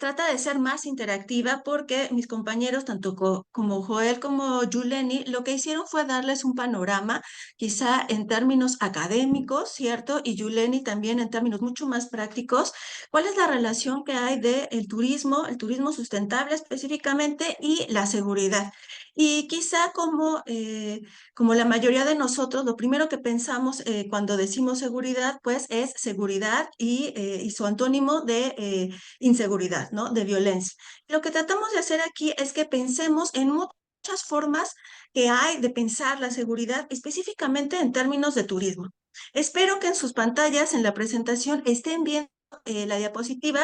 E: trata de ser más interactiva porque mis compañeros, tanto como Joel como Yuleni, lo que hicieron fue darles un panorama, quizá en términos académicos, ¿cierto? Y Yuleni también en términos mucho más prácticos, ¿cuál es la relación que hay de el turismo sustentable específicamente y la seguridad? Y quizá como la mayoría de nosotros, lo primero que pensamos cuando decimos seguridad, pues es seguridad y su antónimo de inseguridad, ¿no? De violencia. Lo que tratamos de hacer aquí es que pensemos en muchas formas que hay de pensar la seguridad, específicamente en términos de turismo. Espero que en sus pantallas, en la presentación, estén viendo la diapositiva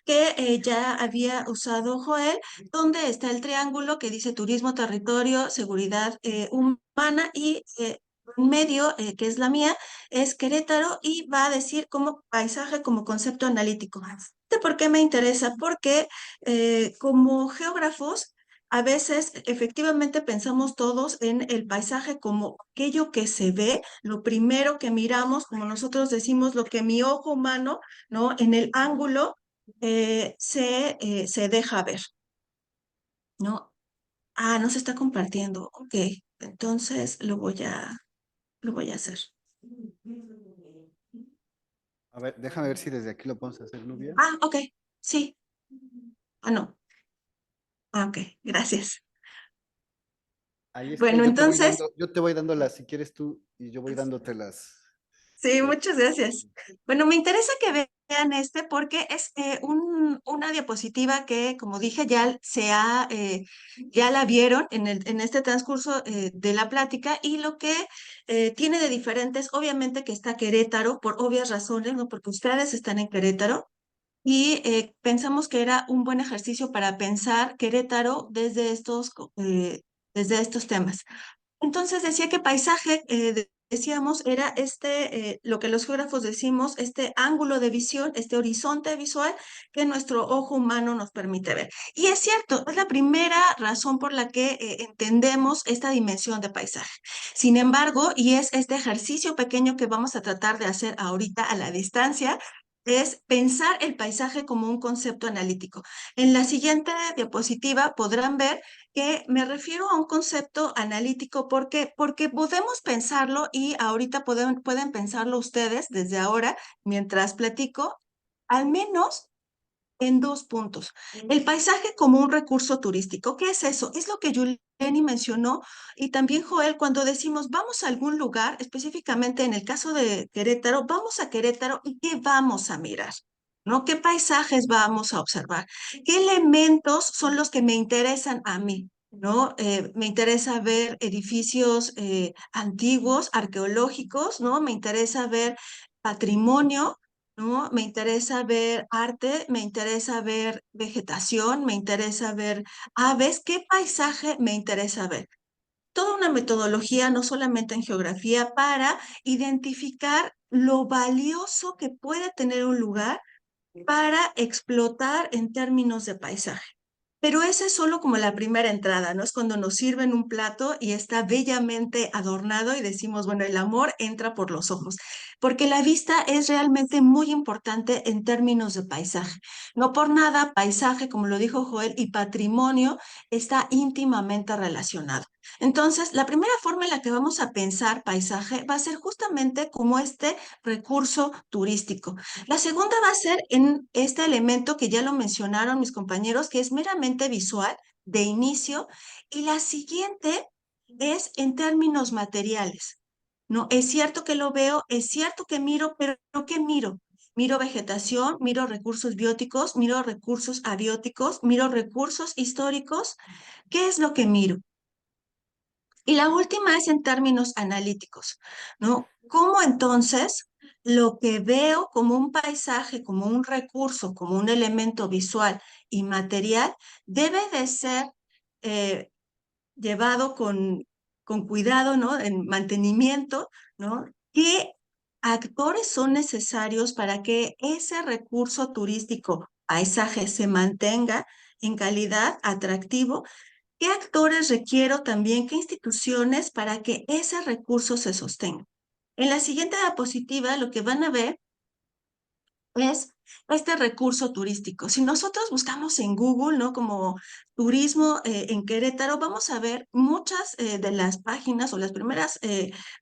E: que ya había usado Joel, donde está el triángulo que dice turismo, territorio, seguridad humana y en medio, que es la mía, es Querétaro y va a decir como paisaje, como concepto analítico. ¿Por qué me interesa? Porque como geógrafos, a veces efectivamente pensamos todos en el paisaje como aquello que se ve, lo primero que miramos, como nosotros decimos, lo que mi ojo humano, ¿no? En el ángulo se deja ver, ¿no? Ah, no se está compartiendo. Ok, entonces lo voy a hacer.
B: A ver, déjame ver si desde aquí lo podemos hacer, Nubia.
E: Ah, ok, sí. Ah, no. Ah, ok, gracias.
B: Ahí
E: Bueno, entonces,
B: yo te voy dando las, si quieres tú, y yo voy dándote las.
E: sí, muchas gracias. Bueno, me interesa que vean este porque es una diapositiva que, como dije, ya la vieron en este transcurso de la plática y lo que tiene de diferentes, obviamente que está Querétaro, por obvias razones, ¿no? Porque ustedes están en Querétaro y pensamos que era un buen ejercicio para pensar Querétaro desde estos temas. Entonces decía que paisaje, decíamos, era lo que los geógrafos decimos, este ángulo de visión, este horizonte visual que nuestro ojo humano nos permite ver. Y es cierto, es la primera razón por la que entendemos esta dimensión de paisaje. Sin embargo, y es este ejercicio pequeño que vamos a tratar de hacer ahorita a la distancia, es pensar el paisaje como un concepto analítico. En la siguiente diapositiva podrán ver que me refiero a un concepto analítico porque podemos pensarlo y ahorita pueden pensarlo ustedes desde ahora mientras platico, al menos en dos puntos. El paisaje como un recurso turístico. ¿Qué es eso? Es lo que Yuleni mencionó y también Joel cuando decimos vamos a algún lugar, específicamente en el caso de Querétaro, vamos a Querétaro y ¿qué vamos a mirar? ¿No? ¿Qué paisajes vamos a observar? ¿Qué elementos son los que me interesan a mí? ¿No? Me interesa ver edificios antiguos, arqueológicos, ¿no? Me interesa ver patrimonio, ¿no? Me interesa ver arte, me interesa ver vegetación, me interesa ver aves. ¿Qué paisaje me interesa ver? Toda una metodología, no solamente en geografía, para identificar lo valioso que puede tener un lugar para explotar en términos de paisaje. Pero esa es solo como la primera entrada, ¿no? Es cuando nos sirven un plato y está bellamente adornado y decimos, bueno, el amor entra por los ojos, porque la vista es realmente muy importante en términos de paisaje. No por nada, paisaje, como lo dijo Joel, y patrimonio está íntimamente relacionado. Entonces, la primera forma en la que vamos a pensar paisaje va a ser justamente como este recurso turístico. La segunda va a ser en este elemento que ya lo mencionaron mis compañeros, que es meramente visual, de inicio, y la siguiente es en términos materiales. ¿No? Es cierto que lo veo, es cierto que miro, pero ¿qué miro? Miro vegetación, miro recursos bióticos, miro recursos abióticos, miro recursos históricos. ¿Qué es lo que miro? Y la última es en términos analíticos, ¿no? ¿Cómo entonces lo que veo como un paisaje, como un recurso, como un elemento visual y material, debe de ser eh, llevado con cuidado, ¿no? En mantenimiento, ¿no? ¿Qué actores son necesarios para que ese recurso turístico, paisaje, se mantenga en calidad, atractivo? ¿Qué actores requiero también? ¿Qué instituciones para que ese recurso se sostenga? En la siguiente diapositiva lo que van a ver es este recurso turístico. Si nosotros buscamos en Google, ¿no? Como turismo en Querétaro, vamos a ver muchas de las páginas o las primeras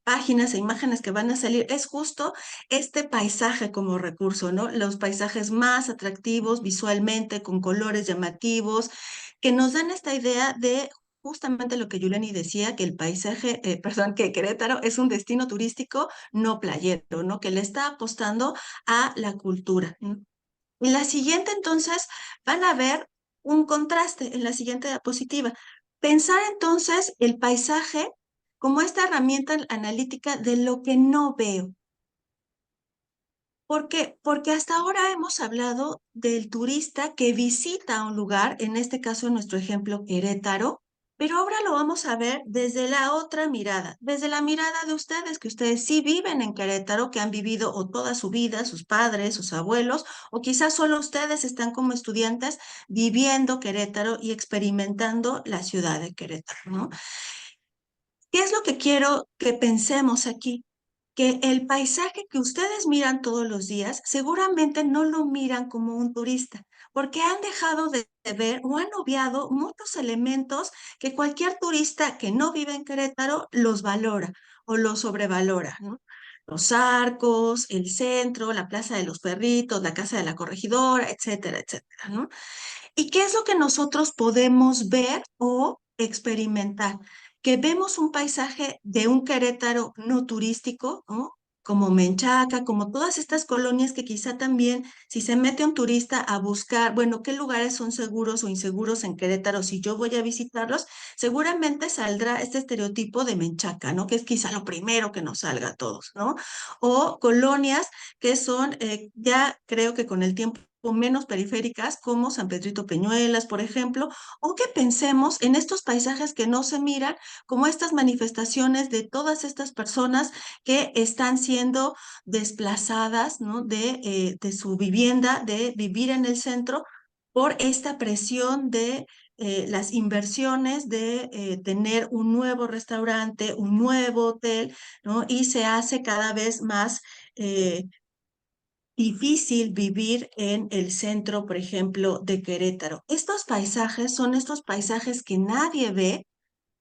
E: páginas e imágenes que van a salir, es justo este paisaje como recurso, ¿no? Los paisajes más atractivos visualmente, con colores llamativos, que nos dan esta idea de justamente lo que Yuleni decía, que el paisaje, perdón, que Querétaro es un destino turístico no playero, ¿no? Que le está apostando a la cultura. En la siguiente, entonces, van a ver un contraste en la siguiente diapositiva. Pensar entonces el paisaje como esta herramienta analítica de lo que no veo. ¿Por qué? Porque hasta ahora hemos hablado del turista que visita un lugar, en este caso, en nuestro ejemplo, Querétaro, pero ahora lo vamos a ver desde la otra mirada, desde la mirada de ustedes, que ustedes sí viven en Querétaro, que han vivido o toda su vida, sus padres, sus abuelos, o quizás solo ustedes están como estudiantes viviendo Querétaro y experimentando la ciudad de Querétaro, ¿no? ¿Qué es lo que quiero que pensemos aquí? Que el paisaje que ustedes miran todos los días seguramente no lo miran como un turista, porque han dejado de ver o han obviado muchos elementos que cualquier turista que no vive en Querétaro los valora o los sobrevalora, ¿no? Los arcos, el centro, la Plaza de los Perritos, la Casa de la Corregidora, etcétera, etcétera, ¿no? ¿Y qué es lo que nosotros podemos ver o experimentar? Que vemos un paisaje de un Querétaro no turístico, ¿no? Como Menchaca, como todas estas colonias que quizá también, si se mete un turista a buscar, bueno, qué lugares son seguros o inseguros en Querétaro, si yo voy a visitarlos, seguramente saldrá este estereotipo de Menchaca, ¿no? Que es quizá lo primero que nos salga a todos, ¿no? O colonias que son, ya creo que con el tiempo menos periféricas como San Pedrito Peñuelas, por ejemplo, o que pensemos en estos paisajes que no se miran como estas manifestaciones de todas estas personas que están siendo desplazadas, ¿no? De su vivienda, de vivir en el centro por esta presión de las inversiones de tener un nuevo restaurante, un nuevo hotel, ¿no? Y se hace cada vez más difícil vivir en el centro, por ejemplo, de Querétaro. Estos paisajes son estos paisajes que nadie ve,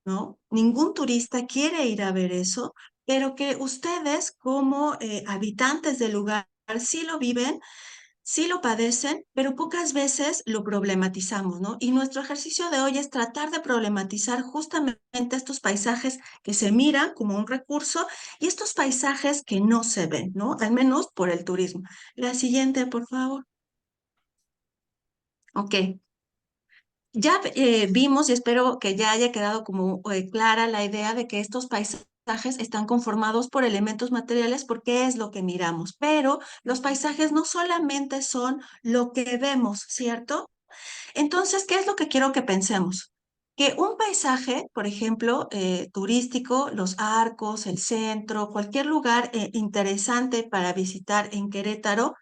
E: ¿no? Ningún turista quiere ir a ver eso, pero que ustedes como habitantes del lugar sí lo viven, sí lo padecen, pero pocas veces lo problematizamos, ¿no? Y nuestro ejercicio de hoy es tratar de problematizar justamente estos paisajes que se miran como un recurso y estos paisajes que no se ven, ¿no? Al menos por el turismo. La siguiente, por favor. Ok. Ya vimos y espero que ya haya quedado como clara la idea de que estos paisajes están conformados por elementos materiales porque es lo que miramos, pero los paisajes no solamente son lo que vemos, ¿cierto? Entonces, ¿qué es lo que quiero que pensemos? Que un paisaje, por ejemplo, turístico, los arcos, el centro, cualquier lugar interesante para visitar en Querétaro,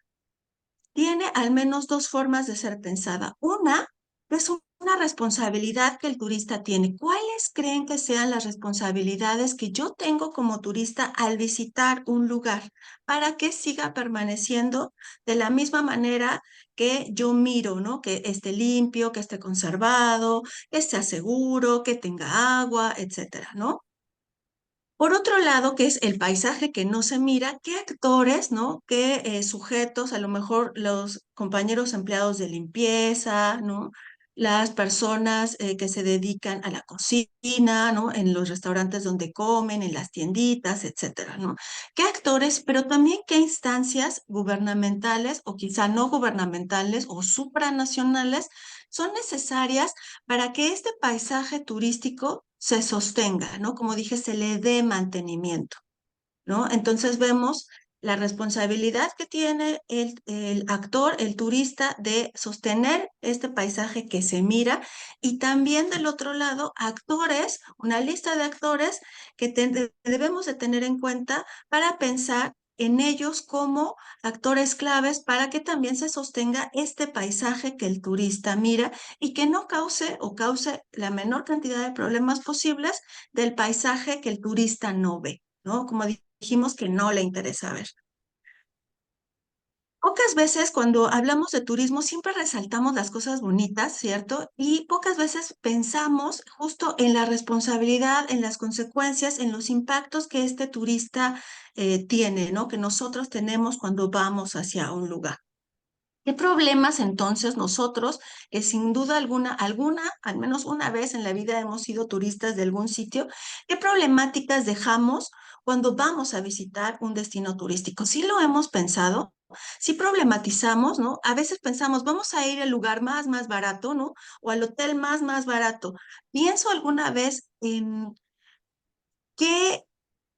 E: tiene al menos dos formas de ser pensada. Una es una responsabilidad que el turista tiene. ¿Cuáles creen que sean las responsabilidades que yo tengo como turista al visitar un lugar para que siga permaneciendo de la misma manera que yo miro, ¿no? Que esté limpio, que esté conservado, que sea seguro, que tenga agua, etcétera, ¿no? Por otro lado, que es el paisaje que no se mira, qué actores, ¿no? Qué sujetos, a lo mejor los compañeros empleados de limpieza, ¿no? Las personas que se dedican a la cocina, ¿no? En los restaurantes donde comen, en las tienditas, etcétera, ¿no? ¿Qué actores, pero también qué instancias gubernamentales o quizá no gubernamentales o supranacionales son necesarias para que este paisaje turístico se sostenga, ¿no? Como dije, se le dé mantenimiento, ¿no? Entonces vemos la responsabilidad que tiene el actor, el turista, de sostener este paisaje que se mira y también del otro lado, actores, una lista de actores que debemos de tener en cuenta para pensar en ellos como actores claves para que también se sostenga este paisaje que el turista mira y que no cause o cause la menor cantidad de problemas posibles del paisaje que el turista no ve, ¿no? Como dijimos que no le interesa ver. Pocas veces cuando hablamos de turismo siempre resaltamos las cosas bonitas, ¿cierto? Y pocas veces pensamos justo en la responsabilidad, en las consecuencias, en los impactos que este turista tiene, ¿no? Que nosotros tenemos cuando vamos hacia un lugar. ¿Qué problemas entonces nosotros, que sin duda alguna, al menos una vez en la vida hemos sido turistas de algún sitio, qué problemáticas dejamos cuando vamos a visitar un destino turístico? ¿Sí lo hemos pensado? Sí problematizamos, ¿no? A veces pensamos, vamos a ir al lugar más barato, ¿no? O al hotel más barato. Pienso alguna vez en qué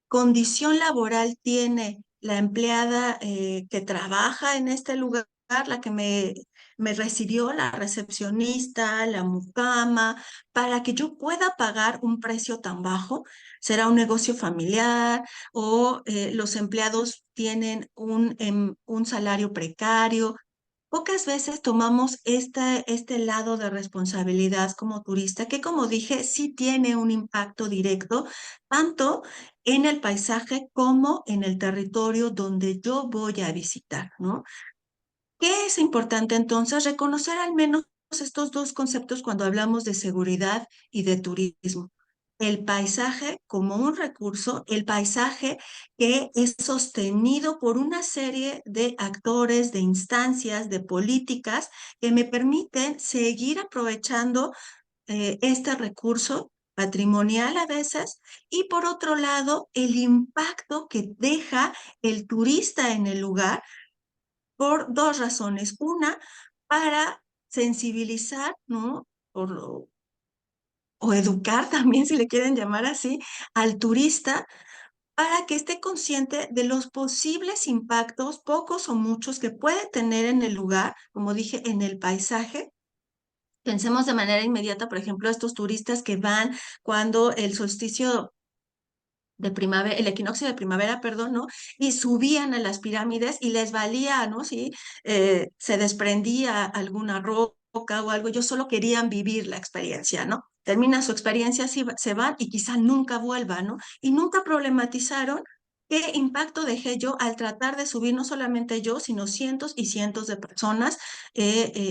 E: condición laboral tiene la empleada que trabaja en este lugar, la que me recibió, la recepcionista, la mucama, para que yo pueda pagar un precio tan bajo. ¿Será un negocio familiar o los empleados tienen un salario precario? Pocas veces tomamos este lado de responsabilidad como turista, que como dije, sí tiene un impacto directo, tanto en el paisaje como en el territorio donde yo voy a visitar, ¿no? ¿Qué es importante entonces? Reconocer al menos estos dos conceptos cuando hablamos de seguridad y de turismo. El paisaje como un recurso, el paisaje que es sostenido por una serie de actores, de instancias, de políticas que me permiten seguir aprovechando este recurso patrimonial a veces, y por otro lado, el impacto que deja el turista en el lugar por dos razones. Una, para sensibilizar, ¿no? O educar también, si le quieren llamar así, al turista para que esté consciente de los posibles impactos, pocos o muchos, que puede tener en el lugar, como dije, en el paisaje. Pensemos de manera inmediata, por ejemplo, a estos turistas que van cuando el solsticio de primavera, el equinoccio de primavera, perdón, ¿no? Y subían a las pirámides y les valía, ¿no? Si se desprendía alguna roca o algo, ellos solo querían vivir la experiencia, ¿no? Termina su experiencia, se van y quizá nunca vuelvan, ¿no? Y nunca problematizaron qué impacto dejé yo al tratar de subir, no solamente yo, sino cientos y cientos de personas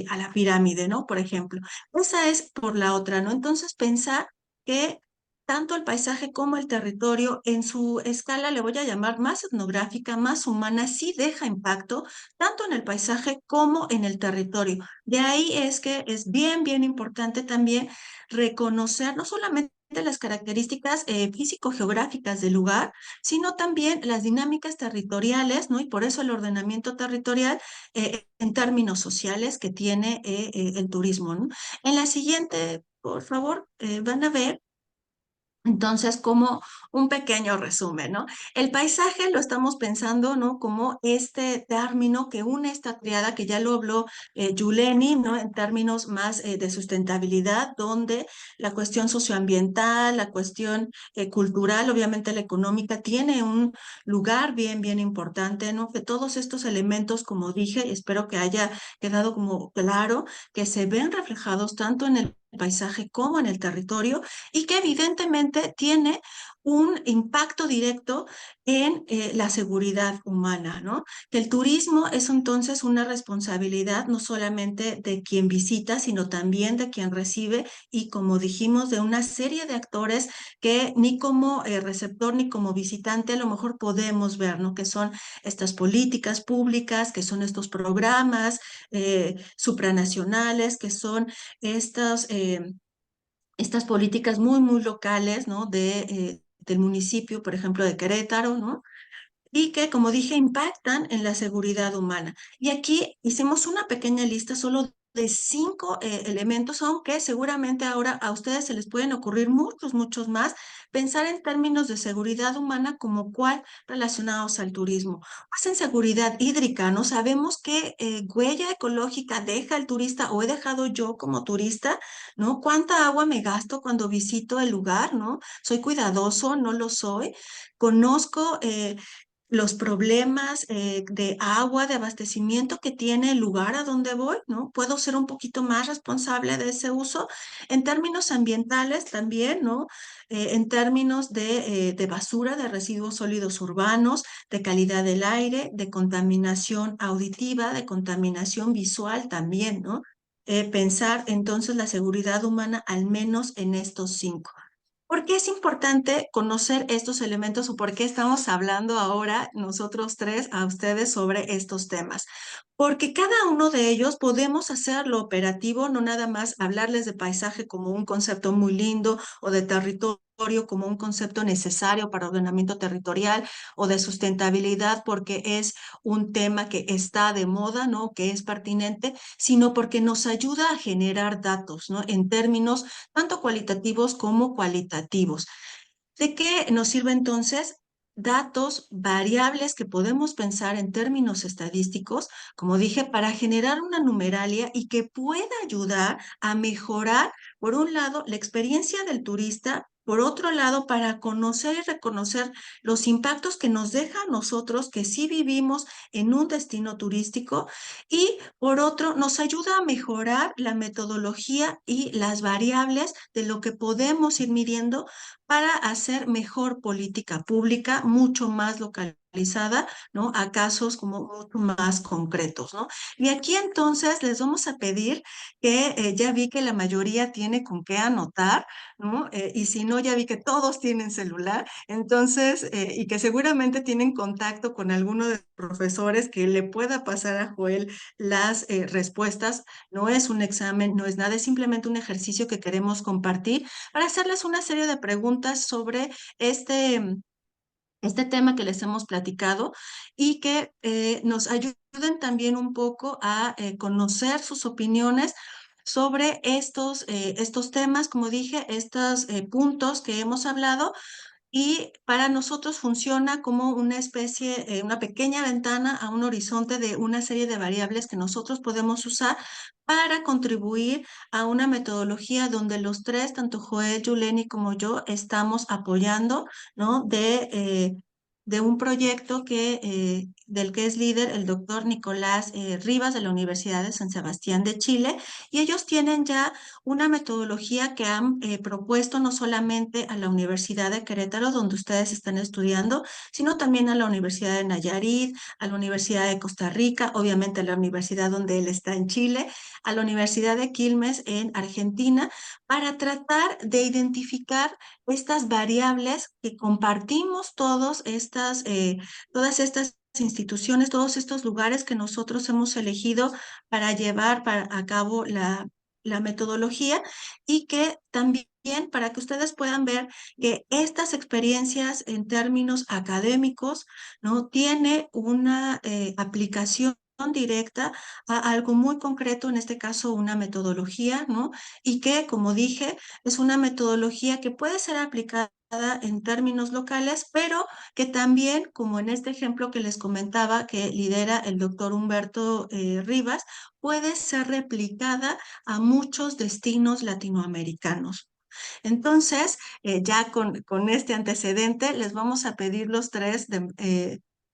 E: a la pirámide, ¿no? Por ejemplo. Esa es por la otra, ¿no? Entonces pensar que tanto el paisaje como el territorio en su escala, le voy a llamar más etnográfica, más humana, sí deja impacto tanto en el paisaje como en el territorio. De ahí es que es bien importante también reconocer no solamente las características físico-geográficas del lugar, sino también las dinámicas territoriales, ¿no? Y por eso el ordenamiento territorial en términos sociales que tiene el turismo, ¿no? En la siguiente, por favor, van a ver entonces, como un pequeño resumen, ¿no? El paisaje lo estamos pensando, ¿no? Como este término que une esta triada que ya lo habló Yuleni, ¿no? En términos más de sustentabilidad, donde la cuestión socioambiental, la cuestión cultural, obviamente la económica, tiene un lugar bien importante, ¿no? Que todos estos elementos, como dije, y espero que haya quedado como claro, que se ven reflejados tanto en el paisaje como en el territorio y que evidentemente tiene un impacto directo en la seguridad humana, ¿no? Que el turismo es entonces una responsabilidad no solamente de quien visita, sino también de quien recibe y, como dijimos, de una serie de actores que ni como receptor ni como visitante a lo mejor podemos ver, ¿no? Que son estas políticas públicas, que son estos programas supranacionales, que son estos estas políticas muy locales, ¿no? Del municipio, por ejemplo, de Querétaro, ¿no? Y que, como dije, impactan en la seguridad humana. Y aquí hicimos una pequeña lista solo de 5 elementos, aunque seguramente ahora a ustedes se les pueden ocurrir muchos más. Pensar en términos de seguridad humana como cuál relacionados al turismo. Pues en seguridad hídrica, ¿no? Sabemos qué huella ecológica deja el turista o he dejado yo como turista, ¿no? ¿Cuánta agua me gasto cuando visito el lugar, ¿no? ¿Soy cuidadoso? ¿No lo soy? Conozco los problemas de agua, de abastecimiento que tiene el lugar a donde voy, ¿no? Puedo ser un poquito más responsable de ese uso. En términos ambientales también, ¿no? En términos de basura, de residuos sólidos urbanos, de calidad del aire, de contaminación auditiva, de contaminación visual también, ¿no? Pensar entonces la seguridad humana al menos en estos 5. ¿Por qué es importante conocer estos elementos o por qué estamos hablando ahora nosotros tres a ustedes sobre estos temas? Porque cada uno de ellos podemos hacerlo operativo, no nada más hablarles de paisaje como un concepto muy lindo o de territorio como un concepto necesario para ordenamiento territorial o de sustentabilidad porque es un tema que está de moda, ¿no? Que es pertinente, sino porque nos ayuda a generar datos, ¿no? En términos tanto cualitativos como cualitativos. ¿De qué nos sirve entonces? Datos, variables que podemos pensar en términos estadísticos, como dije, para generar una numeralia y que pueda ayudar a mejorar, por un lado, la experiencia del turista, por otro lado, para conocer y reconocer los impactos que nos deja a nosotros que sí vivimos en un destino turístico y por otro, nos ayuda a mejorar la metodología y las variables de lo que podemos ir midiendo para hacer mejor política pública, mucho más localizada, ¿no? A casos como mucho más concretos, ¿no? Y aquí entonces les vamos a pedir que ya vi que la mayoría tiene con qué anotar, ¿no? Y si no, ya vi que todos tienen celular, entonces, y que seguramente tienen contacto con alguno de los profesores que le pueda pasar a Joel las respuestas. No es un examen, no es nada, es simplemente un ejercicio que queremos compartir para hacerles una serie de preguntas sobre este tema que les hemos platicado y que nos ayuden también un poco a conocer sus opiniones sobre estos temas, como dije, estos puntos que hemos hablado y para nosotros funciona como una especie, una pequeña ventana a un horizonte de una serie de variables que nosotros podemos usar para contribuir a una metodología donde los tres, tanto Joel, Yuleni como yo, estamos apoyando, ¿no? De un proyecto del que es líder el doctor Nicolás Rivas de la Universidad de San Sebastián de Chile, y ellos tienen ya una metodología que han propuesto no solamente a la Universidad de Querétaro, donde ustedes están estudiando, sino también a la Universidad de Nayarit, a la Universidad de Costa Rica, obviamente a la universidad donde él está en Chile, a la Universidad de Quilmes en Argentina, para tratar de identificar estas variables que compartimos todas estas instituciones, todos estos lugares que nosotros hemos elegido para llevar a cabo la metodología y que también para que ustedes puedan ver que estas experiencias en términos académicos no tiene una aplicación directa a algo muy concreto, en este caso una metodología, ¿no? Y que, como dije, es una metodología que puede ser aplicada en términos locales, pero que también, como en este ejemplo que les comentaba, que lidera el doctor Humberto Rivas, puede ser replicada a muchos destinos latinoamericanos. Entonces, ya con este antecedente, les vamos a pedir los tres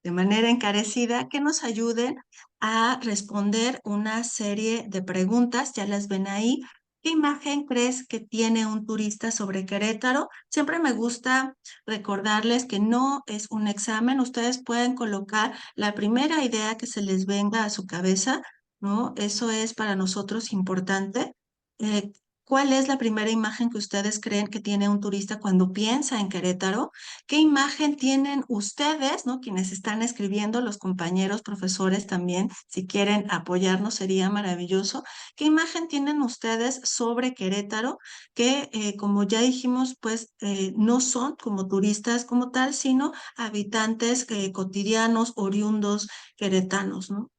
E: de manera encarecida que nos ayuden a responder una serie de preguntas, ya las ven ahí. ¿Qué imagen crees que tiene un turista sobre Querétaro? Siempre me gusta recordarles que no es un examen, ustedes pueden colocar la primera idea que se les venga a su cabeza, ¿no? Eso es para nosotros importante. Eh, ¿Cuál es la primera imagen que ustedes creen que tiene un turista cuando piensa en Querétaro? ¿Qué imagen tienen ustedes, ¿no? Quienes están escribiendo, los compañeros, profesores también, si quieren apoyarnos sería maravilloso. ¿Qué imagen tienen ustedes sobre Querétaro? Que, como ya dijimos, pues no son como turistas como tal, sino habitantes cotidianos, oriundos, queretanos, ¿no?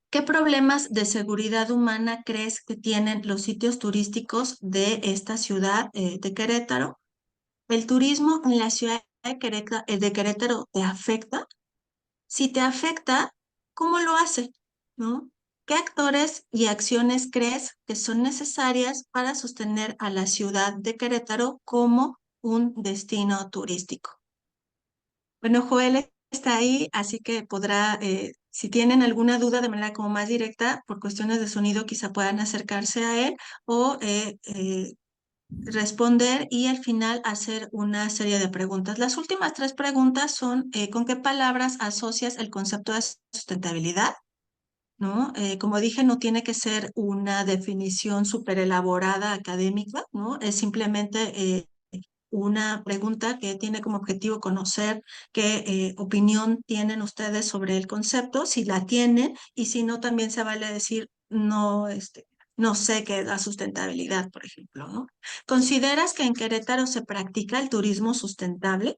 E: ¿Qué problemas de seguridad humana crees que tienen los sitios turísticos de esta ciudad de Querétaro? ¿El turismo en la ciudad de Querétaro te afecta? Si te afecta, ¿cómo lo hace? ¿No? ¿Qué actores y acciones crees que son necesarias para sostener a la ciudad de Querétaro como un destino turístico? Bueno, Joel, está ahí, así que podrá, si tienen alguna duda de manera como más directa, por cuestiones de sonido, quizá puedan acercarse a él o responder y al final hacer una serie de preguntas. Las últimas 3 preguntas son, ¿con qué palabras asocias el concepto de sustentabilidad? ¿No? Como dije, no tiene que ser una definición súper elaborada académica, ¿no? Es simplemente una pregunta que tiene como objetivo conocer qué opinión tienen ustedes sobre el concepto, si la tienen, y si no, también se vale decir, no, no sé qué es la sustentabilidad, por ejemplo, ¿no? ¿Consideras que en Querétaro se practica el turismo sustentable?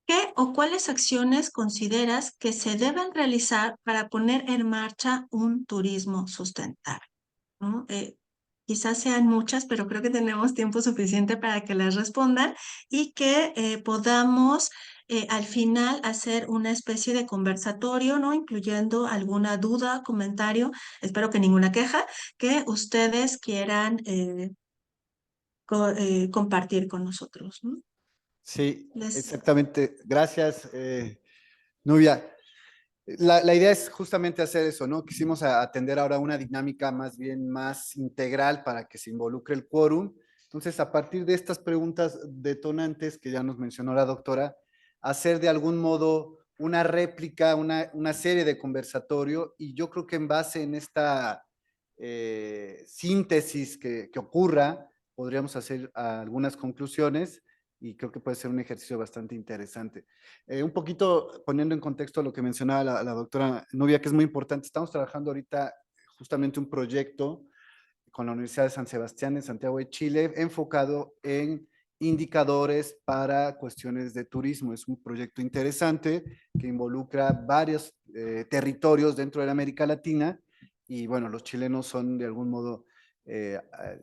E: ¿Qué o cuáles acciones consideras que se deben realizar para poner en marcha un turismo sustentable? ¿No? Quizás sean muchas, pero creo que tenemos tiempo suficiente para que las respondan y que podamos al final hacer una especie de conversatorio, ¿no? Incluyendo alguna duda, comentario, espero que ninguna queja, que ustedes quieran compartir con nosotros, ¿no?
B: Sí,
E: Les
B: exactamente. Gracias, Nubia. La idea es justamente hacer eso, ¿no? Quisimos atender ahora una dinámica más bien más integral para que se involucre el quórum. Entonces, a partir de estas preguntas detonantes que ya nos mencionó la doctora, hacer de algún modo una réplica, una serie de conversatorio, y yo creo que en base en esta síntesis que ocurra, podríamos hacer algunas conclusiones y creo que puede ser un ejercicio bastante interesante. Un poquito poniendo en contexto lo que mencionaba la doctora Nubia, que es muy importante. Estamos trabajando ahorita justamente un proyecto con la Universidad de San Sebastián en Santiago de Chile, enfocado en indicadores para cuestiones de turismo. Es un proyecto interesante que involucra varios territorios dentro de la América Latina y bueno, los chilenos son de algún modo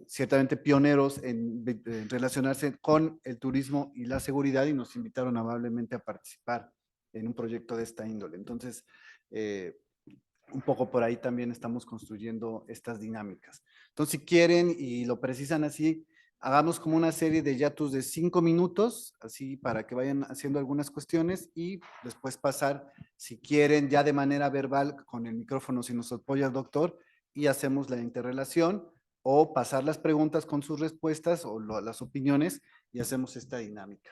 B: ciertamente pioneros en relacionarse con el turismo y la seguridad y nos invitaron amablemente a participar en un proyecto de esta índole. Entonces, un poco por ahí también estamos construyendo estas dinámicas. Entonces, si quieren y lo precisan así, hagamos como una serie de yatus de 5 minutos, así para que vayan haciendo algunas cuestiones y después pasar, si quieren, ya de manera verbal con el micrófono, si nos apoya el doctor, y hacemos la interrelación o pasar las preguntas con sus respuestas o las opiniones y hacemos esta dinámica.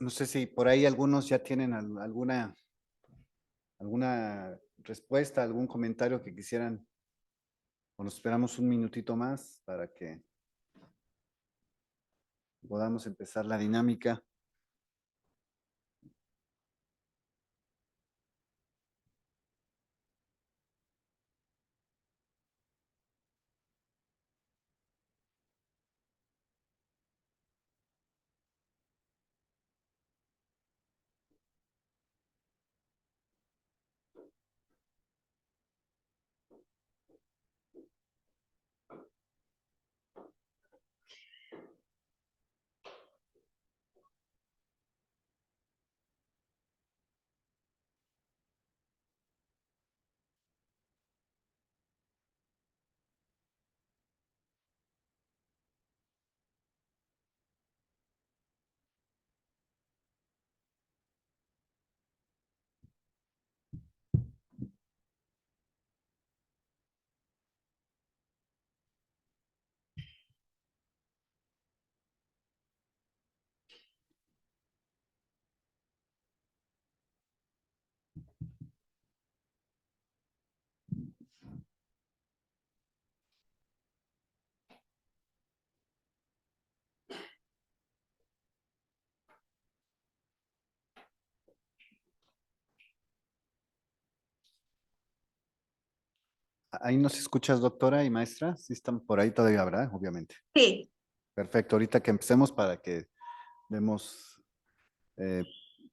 B: No sé si por ahí algunos ya tienen alguna respuesta, algún comentario que quisieran, o nos esperamos un minutito más para que podamos empezar la dinámica. Ahí nos escuchas, doctora y maestra. Sí están por ahí todavía, ¿verdad? Obviamente.
E: Sí,
B: Perfecto. Ahorita que empecemos para que demos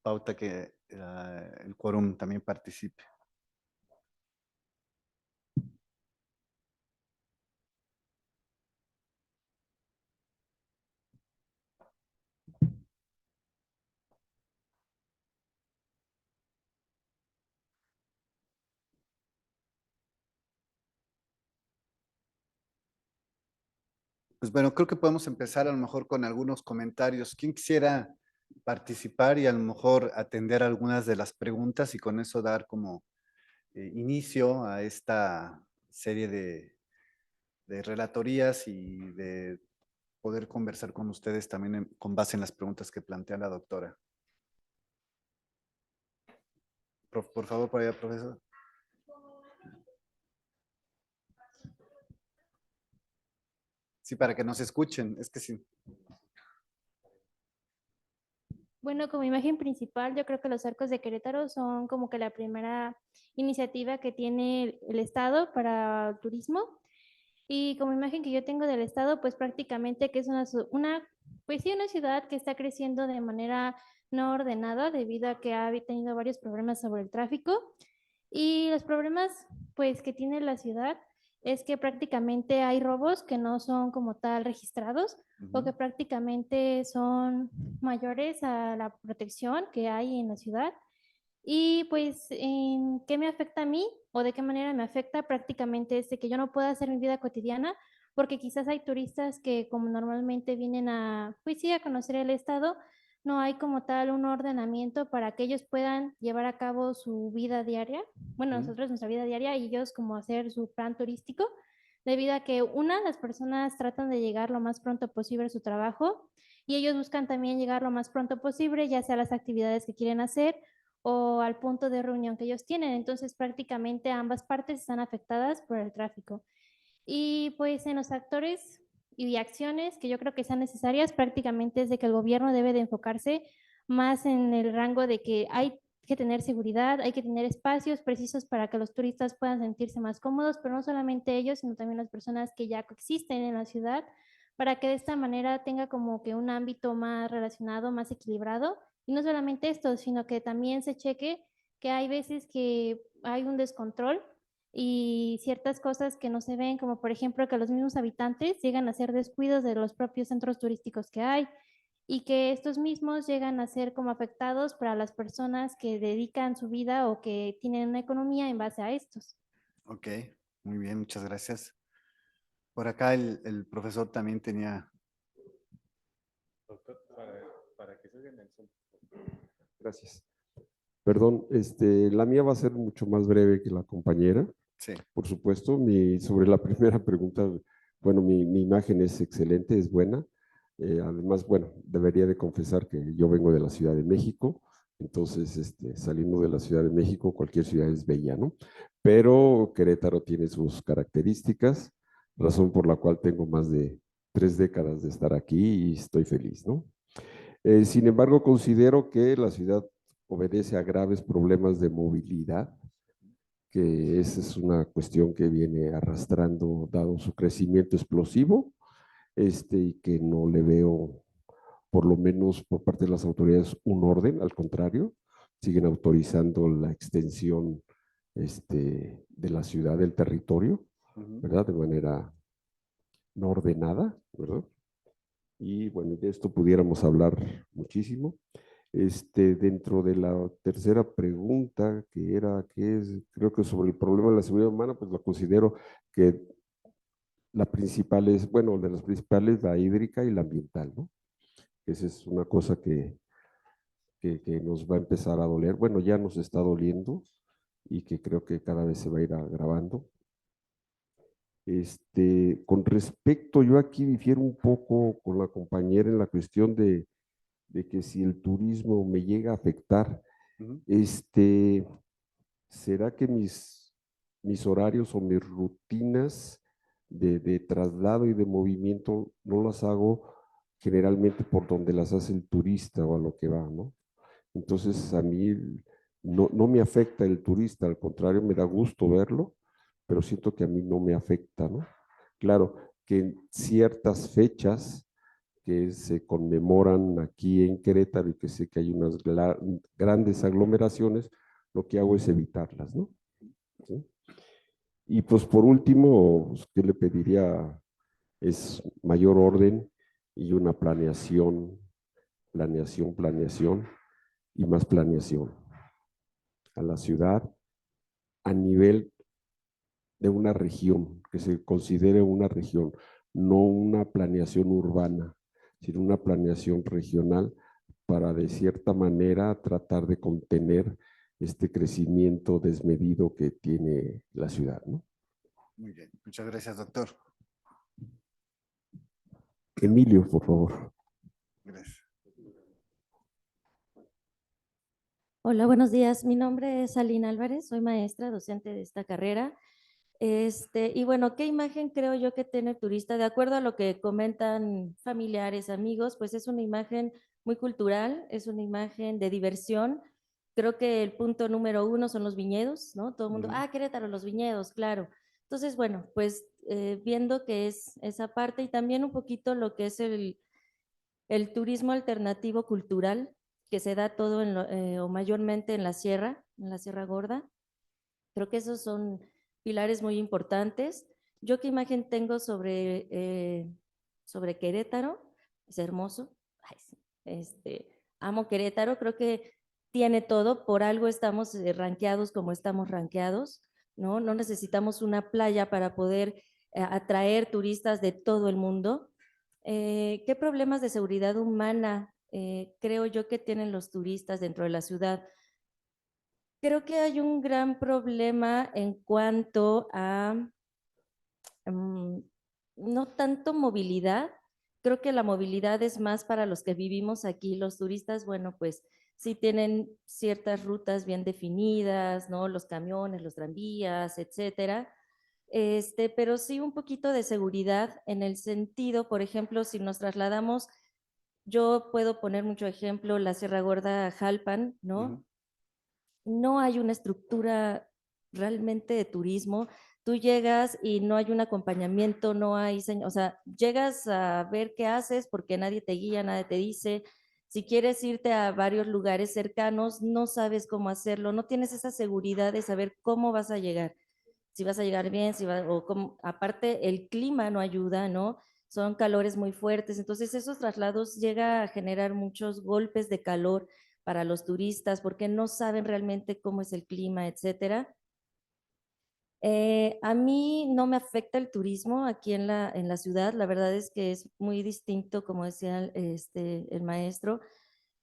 B: pauta que el quórum también participe. Pues bueno, creo que podemos empezar a lo mejor con algunos comentarios. ¿Quién quisiera participar y a lo mejor atender algunas de las preguntas y con eso dar como inicio a esta serie de relatorías y de poder conversar con ustedes también con base en las preguntas que plantea la doctora? Por favor, por allá, profesor. Sí, para que nos escuchen. Es que sí.
F: Bueno, como imagen principal, yo creo que los Arcos de Querétaro son como que la primera iniciativa que tiene el Estado para el turismo. Y como imagen que yo tengo del Estado, pues prácticamente que es pues sí, una ciudad que está creciendo de manera no ordenada debido a que ha tenido varios problemas sobre el tráfico. Y los problemas, pues, que tiene la ciudad es que prácticamente hay robos que no son como tal registrados o que prácticamente son mayores a la protección que hay en la ciudad. Y pues, ¿en qué me afecta a mí o de qué manera me afecta? Prácticamente es de que yo no puedo hacer mi vida cotidiana porque quizás hay turistas que como normalmente vienen a, pues sí, a conocer el estado, no hay como tal un ordenamiento para que ellos puedan llevar a cabo su vida diaria. Bueno, nosotros nuestra vida diaria y ellos como hacer su plan turístico, debido a que las personas tratan de llegar lo más pronto posible a su trabajo y ellos buscan también llegar lo más pronto posible, ya sea a las actividades que quieren hacer o al punto de reunión que ellos tienen. Entonces, prácticamente ambas partes están afectadas por el tráfico. Y pues en los actores y acciones que yo creo que sean necesarias, prácticamente es de que el gobierno debe de enfocarse más en el rango de que hay que tener seguridad, hay que tener espacios precisos para que los turistas puedan sentirse más cómodos, pero no solamente ellos, sino también las personas que ya coexisten en la ciudad, para que de esta manera tenga como que un ámbito más relacionado, más equilibrado. Y no solamente esto, sino que también se cheque que hay veces que hay un descontrol y ciertas cosas que no se ven, como por ejemplo que los mismos habitantes llegan a ser descuidos de los propios centros turísticos que hay y que estos mismos llegan a ser como afectados para las personas que dedican su vida o que tienen una economía en base a estos.
B: Ok, muy bien, muchas gracias. Por acá el profesor también tenía...
G: Doctor, para que se oigan el son. Gracias. Perdón, la mía va a ser mucho más breve que la compañera.
B: Sí.
G: Por supuesto, sobre la primera pregunta, bueno, mi imagen es excelente, es buena. Además, bueno, debería de confesar que yo vengo de la Ciudad de México, entonces saliendo de la Ciudad de México, cualquier ciudad es bella, ¿no? Pero Querétaro tiene sus características, razón por la cual tengo más de 3 décadas de estar aquí y estoy feliz, ¿no? Sin embargo, considero que la ciudad obedece a graves problemas de movilidad, que esa es una cuestión que viene arrastrando, dado su crecimiento explosivo, y que no le veo, por lo menos por parte de las autoridades, un orden, al contrario, siguen autorizando la extensión de la ciudad, del territorio, ¿verdad? De manera no ordenada, ¿verdad? Y bueno, de esto pudiéramos hablar muchísimo. Dentro de la tercera pregunta, que era, creo que sobre el problema de la seguridad humana, pues lo considero que la principal es, bueno, de las principales, la hídrica y la ambiental, ¿no? Esa es una cosa que nos va a empezar a doler. Bueno, ya nos está doliendo y que creo que cada vez se va a ir agravando. Con respecto, yo aquí difiero un poco con la compañera en la cuestión de que si el turismo me llega a afectar, ¿será que mis horarios o mis rutinas de traslado y de movimiento no las hago generalmente por donde las hace el turista o a lo que va, ¿no? Entonces a mí no me afecta el turista, al contrario, me da gusto verlo, pero siento que a mí no me afecta, ¿no? Claro que en ciertas fechas que se conmemoran aquí en Querétaro y que sé que hay unas grandes aglomeraciones, lo que hago es evitarlas, ¿no? ¿Sí? Y pues por último, ¿qué le pediría? Es mayor orden y una planeación y más planeación a la ciudad a nivel de una región, que se considere una región, no una planeación urbana, sino una planeación regional para de cierta manera tratar de contener este crecimiento desmedido que tiene la ciudad, ¿no?
B: Muy bien, muchas gracias, doctor.
G: Emilio, por favor.
B: Gracias.
H: Hola, buenos días. Mi nombre es Alina Álvarez, soy maestra, docente de esta carrera. Y bueno, ¿qué imagen creo yo que tiene el turista? De acuerdo a lo que comentan familiares, amigos, pues es una imagen muy cultural, es una imagen de diversión. Creo que el punto número 1 son los viñedos, ¿no? Todo el mundo, Querétaro, los viñedos, claro. Entonces, bueno, pues viendo que es esa parte y también un poquito lo que es el turismo alternativo cultural, que se da todo o mayormente en la Sierra Gorda. Creo que esos son pilares muy importantes. ¿Yo qué imagen tengo sobre Querétaro? Es hermoso. Ay, sí. Amo Querétaro, creo que tiene todo, por algo estamos rankeados como estamos rankeados, ¿no? No necesitamos una playa para poder atraer turistas de todo el mundo. ¿Qué problemas de seguridad humana creo yo que tienen los turistas dentro de la ciudad? Creo que hay un gran problema en cuanto a no tanto movilidad. Creo que la movilidad es más para los que vivimos aquí. Los turistas, bueno, pues sí tienen ciertas rutas bien definidas, ¿no? Los camiones, los tranvías, etcétera. Pero sí un poquito de seguridad en el sentido, por ejemplo, si nos trasladamos, yo puedo poner mucho ejemplo, la Sierra Gorda Jalpan, ¿no? No hay una estructura realmente de turismo. Tú llegas y no hay un acompañamiento, no hay, o sea, llegas a ver qué haces porque nadie te guía, nadie te dice. Si quieres irte a varios lugares cercanos, no sabes cómo hacerlo, no tienes esa seguridad de saber cómo vas a llegar, si vas a llegar bien, o cómo, aparte el clima no ayuda, ¿no? Son calores muy fuertes, entonces esos traslados llega a generar muchos golpes de calor para los turistas porque no saben realmente cómo es el clima, etcétera. A mí no me afecta el turismo aquí en la ciudad, la verdad es que es muy distinto, como decía el maestro,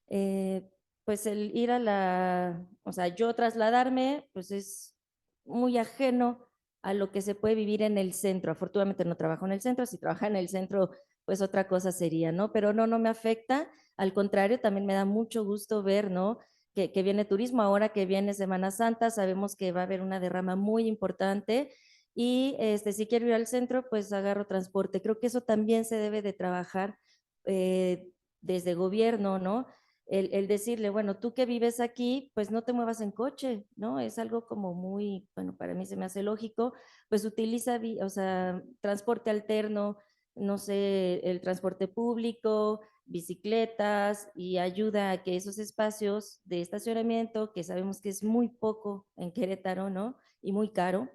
H: pues el ir o sea, yo trasladarme, pues es muy ajeno a lo que se puede vivir en el centro. Afortunadamente no trabajo en el centro, si trabaja en el centro, pues otra cosa sería, ¿no? Pero no me afecta, al contrario, también me da mucho gusto ver, ¿no? Que viene turismo, ahora que viene Semana Santa, sabemos que va a haber una derrama muy importante y si quiero ir al centro, pues agarro transporte. Creo que eso también se debe de trabajar desde gobierno, ¿no? El decirle, bueno, tú que vives aquí, pues no te muevas en coche, ¿no? Es algo como muy, bueno, para mí se me hace lógico, pues utiliza, o sea, transporte alterno, no sé, el transporte público, bicicletas y ayuda a que esos espacios de estacionamiento, que sabemos que es muy poco en Querétaro, ¿no? Y muy caro,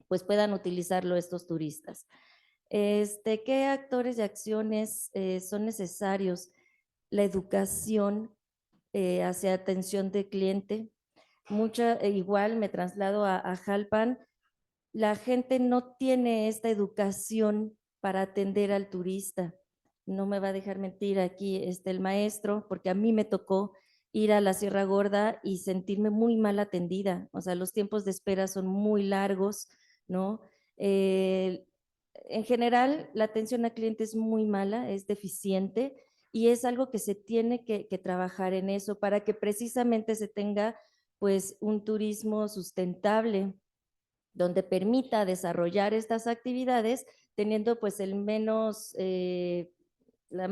H: pues puedan utilizarlo estos turistas. ¿Qué actores y acciones son necesarios? La educación hacia atención de cliente. Igual me traslado a Jalpan, la gente no tiene esta educación para atender al turista. No me va a dejar mentir aquí el maestro, porque a mí me tocó ir a la Sierra Gorda y sentirme muy mal atendida. O sea, los tiempos de espera son muy largos, ¿no? En general, la atención al cliente es muy mala, es deficiente y es algo que se tiene que trabajar en eso para que precisamente se tenga pues un turismo sustentable donde permita desarrollar estas actividades teniendo pues el menos, la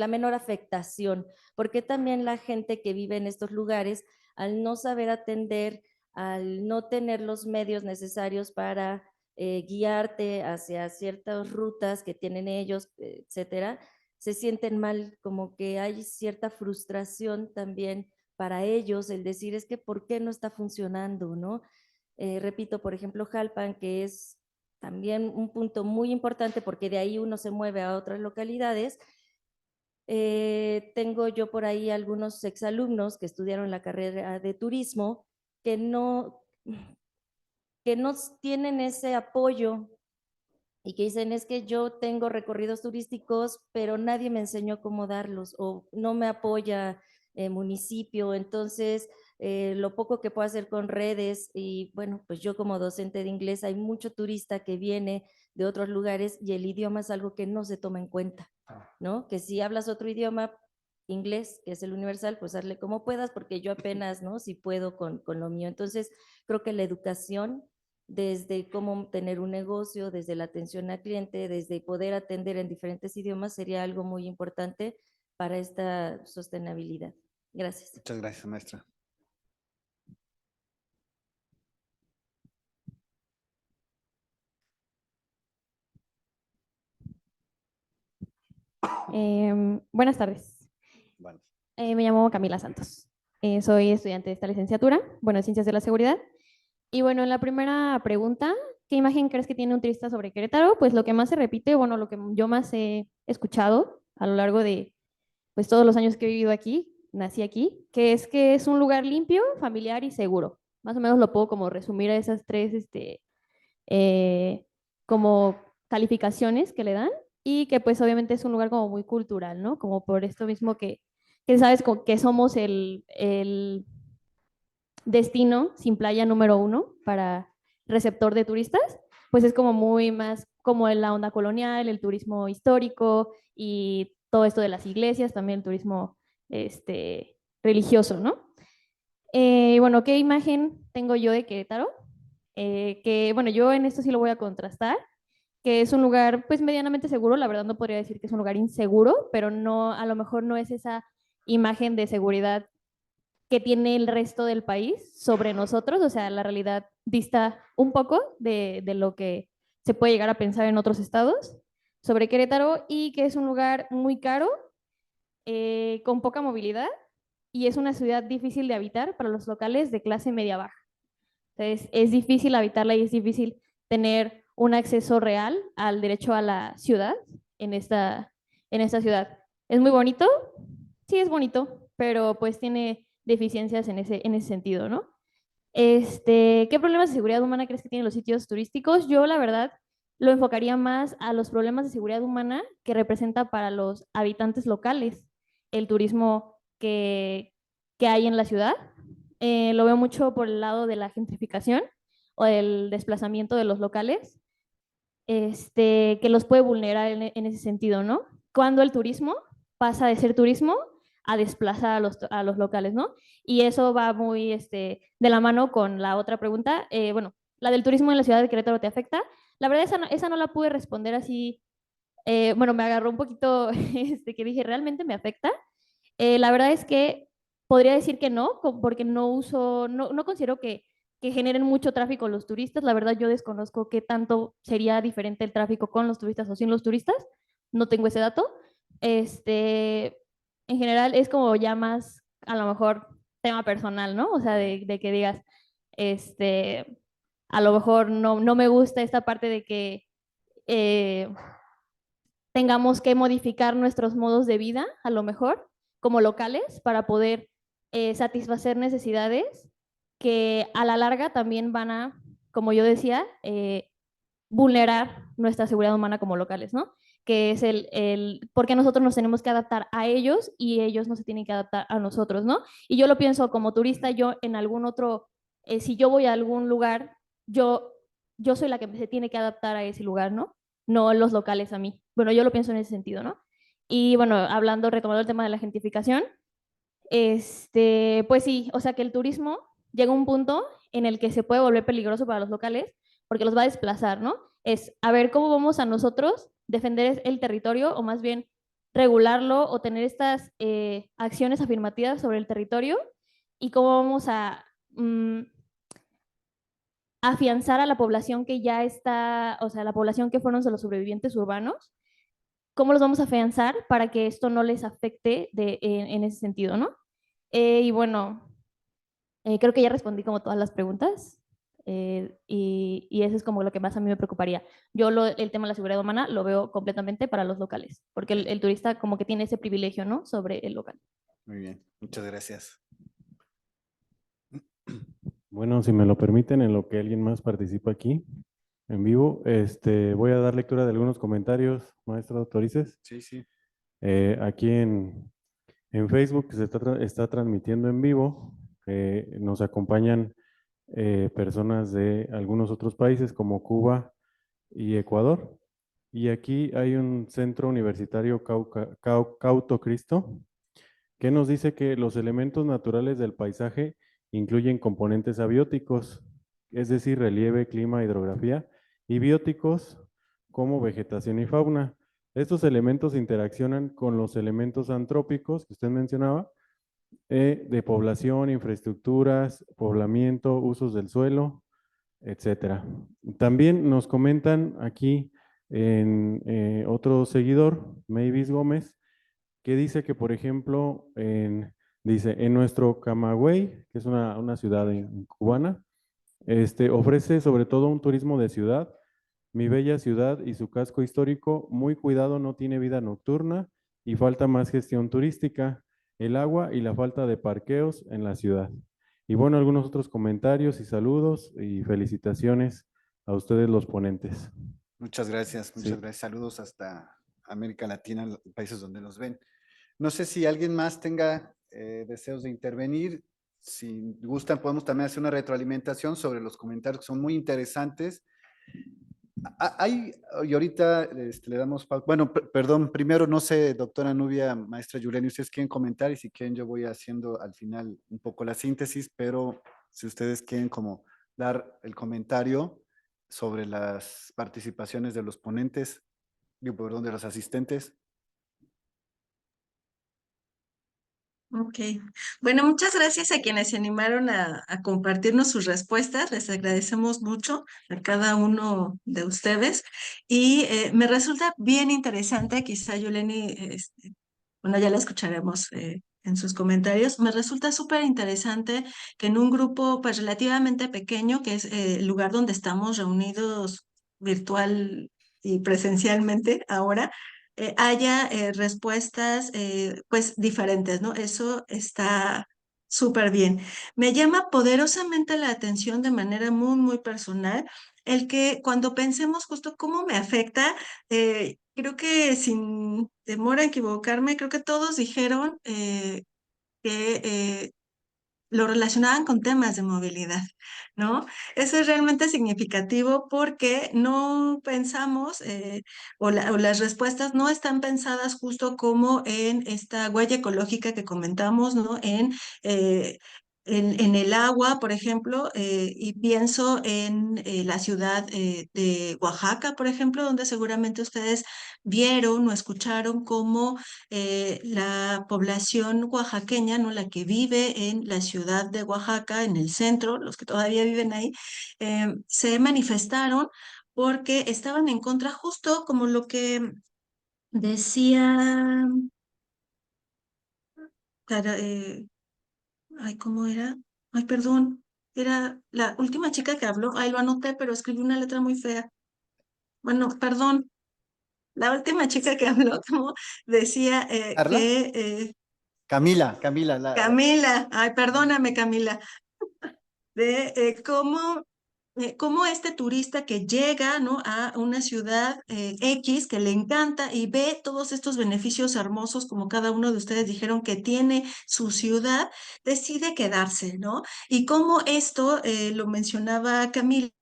H: menor afectación, porque también la gente que vive en estos lugares, al no saber atender, al no tener los medios necesarios para guiarte hacia ciertas rutas que tienen ellos, etcétera, se sienten mal, como que hay cierta frustración también para ellos, el decir es que ¿por qué no está funcionando, no? Repito, por ejemplo, Jalpan, que es también un punto muy importante porque de ahí uno se mueve a otras localidades. Tengo yo por ahí algunos exalumnos que estudiaron la carrera de turismo que no tienen ese apoyo y que dicen es que yo tengo recorridos turísticos, pero nadie me enseñó cómo darlos o no me apoya el municipio, entonces lo poco que puedo hacer con redes y bueno, pues yo como docente de inglés hay mucho turista que viene de otros lugares y el idioma es algo que no se toma en cuenta, ¿no? Que si hablas otro idioma, inglés, que es el universal, pues hazle como puedas porque yo apenas, ¿no? Si puedo con lo mío. Entonces, creo que la educación desde cómo tener un negocio, desde la atención al cliente, desde poder atender en diferentes idiomas, sería algo muy importante para esta sostenibilidad. Gracias.
B: Muchas gracias, maestra.
I: Buenas tardes.
B: Bueno.
I: Me llamo Camila Santos. Soy estudiante de esta licenciatura, bueno, en Ciencias de la Seguridad. Y bueno, en la primera pregunta, ¿qué imagen crees que tiene un turista sobre Querétaro? Pues lo que más se repite, bueno, lo que yo más he escuchado a lo largo de pues todos los años que he vivido aquí, nací aquí, que es un lugar limpio, familiar y seguro. Más o menos lo puedo como resumir a esas tres como calificaciones que le dan y que pues obviamente es un lugar como muy cultural, ¿no? Como por esto mismo que sabes que somos el destino sin playa número 1 para receptor de turistas, pues es como muy más como en la onda colonial, el turismo histórico y todo esto de las iglesias, también el turismo religioso, ¿no? Bueno, ¿qué imagen tengo yo de Querétaro? Que bueno, yo en esto sí lo voy a contrastar, que es un lugar pues medianamente seguro, la verdad no podría decir que es un lugar inseguro, pero no, a lo mejor no es esa imagen de seguridad que tiene el resto del país sobre nosotros, o sea, la realidad dista un poco de lo que se puede llegar a pensar en otros estados sobre Querétaro y que es un lugar muy caro, con poca movilidad y es una ciudad difícil de habitar para los locales de clase media-baja. Entonces, es difícil habitarla y es difícil tener un acceso real al derecho a la ciudad en esta ciudad. ¿Es muy bonito? Sí, es bonito, pero pues tiene deficiencias en ese sentido, ¿no? ¿Qué problemas de seguridad humana crees que tienen los sitios turísticos? Yo, la verdad, lo enfocaría más a los problemas de seguridad humana que representa para los habitantes locales el turismo que hay en la ciudad. Lo veo mucho por el lado de la gentrificación o el desplazamiento de los locales. que los puede vulnerar en ese sentido, ¿no? Cuando el turismo pasa de ser turismo a desplazar a los locales, ¿no? Y eso va muy de la mano con la otra pregunta. Bueno, la del turismo en la ciudad de Querétaro, ¿te afecta? La verdad, esa no la pude responder así. Bueno, me agarró un poquito que dije, ¿realmente me afecta? La verdad es que podría decir que no, porque no considero que generen mucho tráfico los turistas. La verdad, yo desconozco qué tanto sería diferente el tráfico con los turistas o sin los turistas. No tengo ese dato. En general es como ya más, a lo mejor, tema personal, ¿no? O sea, de que digas, a lo mejor no me gusta esta parte de que tengamos que modificar nuestros modos de vida, a lo mejor, como locales, para poder satisfacer necesidades que a la larga también van a, como yo decía, vulnerar nuestra seguridad humana como locales, ¿no? Que es porque nosotros nos tenemos que adaptar a ellos y ellos no se tienen que adaptar a nosotros, ¿no? Y yo lo pienso como turista, yo en algún otro, si yo voy a algún lugar, yo soy la que se tiene que adaptar a ese lugar, ¿no? No los locales a mí. Bueno, yo lo pienso en ese sentido, ¿no? Y bueno, retomando el tema de la gentrificación, pues sí, o sea que el turismo llega a un punto en el que se puede volver peligroso para los locales porque los va a desplazar, ¿no? Es a ver cómo vamos a nosotros defender el territorio o más bien regularlo o tener estas acciones afirmativas sobre el territorio y cómo vamos a afianzar a la población que ya está, o sea, la población que fueron de los sobrevivientes urbanos, cómo los vamos a afianzar para que esto no les afecte en ese sentido, ¿no? Y bueno, creo que ya respondí como todas las preguntas y eso es como lo que más a mí me preocuparía. Yo el tema de la seguridad humana lo veo completamente para los locales, porque el turista como que tiene ese privilegio, ¿no? Sobre el local.
B: Muy bien, muchas gracias.
J: Bueno, si me lo permiten, en lo que alguien más participa aquí en vivo, voy a dar lectura de algunos comentarios, maestro Torices.
B: Sí, sí.
J: Aquí en Facebook se está transmitiendo en vivo, nos acompañan personas de algunos otros países como Cuba y Ecuador. Y aquí hay un centro universitario Cauto Cristo que nos dice que los elementos naturales del paisaje incluyen componentes abióticos, es decir, relieve, clima, hidrografía, y bióticos como vegetación y fauna. Estos elementos interaccionan con los elementos antrópicos que usted mencionaba, de población, infraestructuras, poblamiento, usos del suelo, etcétera. También nos comentan aquí en otro seguidor, Mavis Gómez, que dice que, por ejemplo, dice, en nuestro Camagüey, que es una ciudad cubana, ofrece sobre todo un turismo de ciudad. Mi bella ciudad y su casco histórico, muy cuidado, no tiene vida nocturna y falta más gestión turística, el agua y la falta de parqueos en la ciudad. Y bueno, algunos otros comentarios y saludos y felicitaciones a ustedes los ponentes.
B: Muchas gracias, muchas
J: Sí.
B: gracias. Saludos hasta América Latina, los países donde nos ven. No sé si alguien más tenga deseos de intervenir. Si gustan, podemos también hacer una retroalimentación sobre los comentarios que son muy interesantes. Y ahorita le damos pausa. Bueno, perdón, primero, no sé, doctora Nubia, maestra Yuleni, ustedes quieren comentar y si quieren yo voy haciendo al final un poco la síntesis, pero si ustedes quieren como dar el comentario sobre las participaciones de los ponentes, perdón, de los asistentes.
E: Ok, bueno, muchas gracias a quienes se animaron a compartirnos sus respuestas. Les agradecemos mucho a cada uno de ustedes y me resulta bien interesante, quizá Yuleni, bueno, ya la escucharemos en sus comentarios. Me resulta súper interesante que en un grupo pues relativamente pequeño, que es el lugar donde estamos reunidos virtual y presencialmente ahora, haya respuestas pues diferentes, ¿no? Eso está súper bien. Me llama poderosamente la atención de manera muy, muy personal el que cuando pensemos justo cómo me afecta, creo que sin temor a equivocarme, creo que todos dijeron que lo relacionaban con temas de movilidad, ¿no? Eso es realmente significativo porque no pensamos, o las respuestas no están pensadas justo como en esta huella ecológica que comentamos, ¿no? En el agua, por ejemplo, y pienso en la ciudad de Oaxaca, por ejemplo, donde seguramente ustedes vieron o escucharon cómo la población oaxaqueña, ¿no? La que vive en la ciudad de Oaxaca, en el centro, los que todavía viven ahí, se manifestaron porque estaban en contra justo como lo que decía, ay, ¿cómo era? Ay, perdón, era la última chica que habló, ay, lo anoté, pero escribí una letra muy fea. Bueno, perdón, la última chica que habló, como decía
B: ¿Carla? Camila,
E: Camila, ay, perdóname, Camila, de cómo este turista que llega, ¿no? A una ciudad X que le encanta y ve todos estos beneficios hermosos, como cada uno de ustedes dijeron que tiene su ciudad, decide quedarse, ¿no? Y cómo esto, lo mencionaba Camila,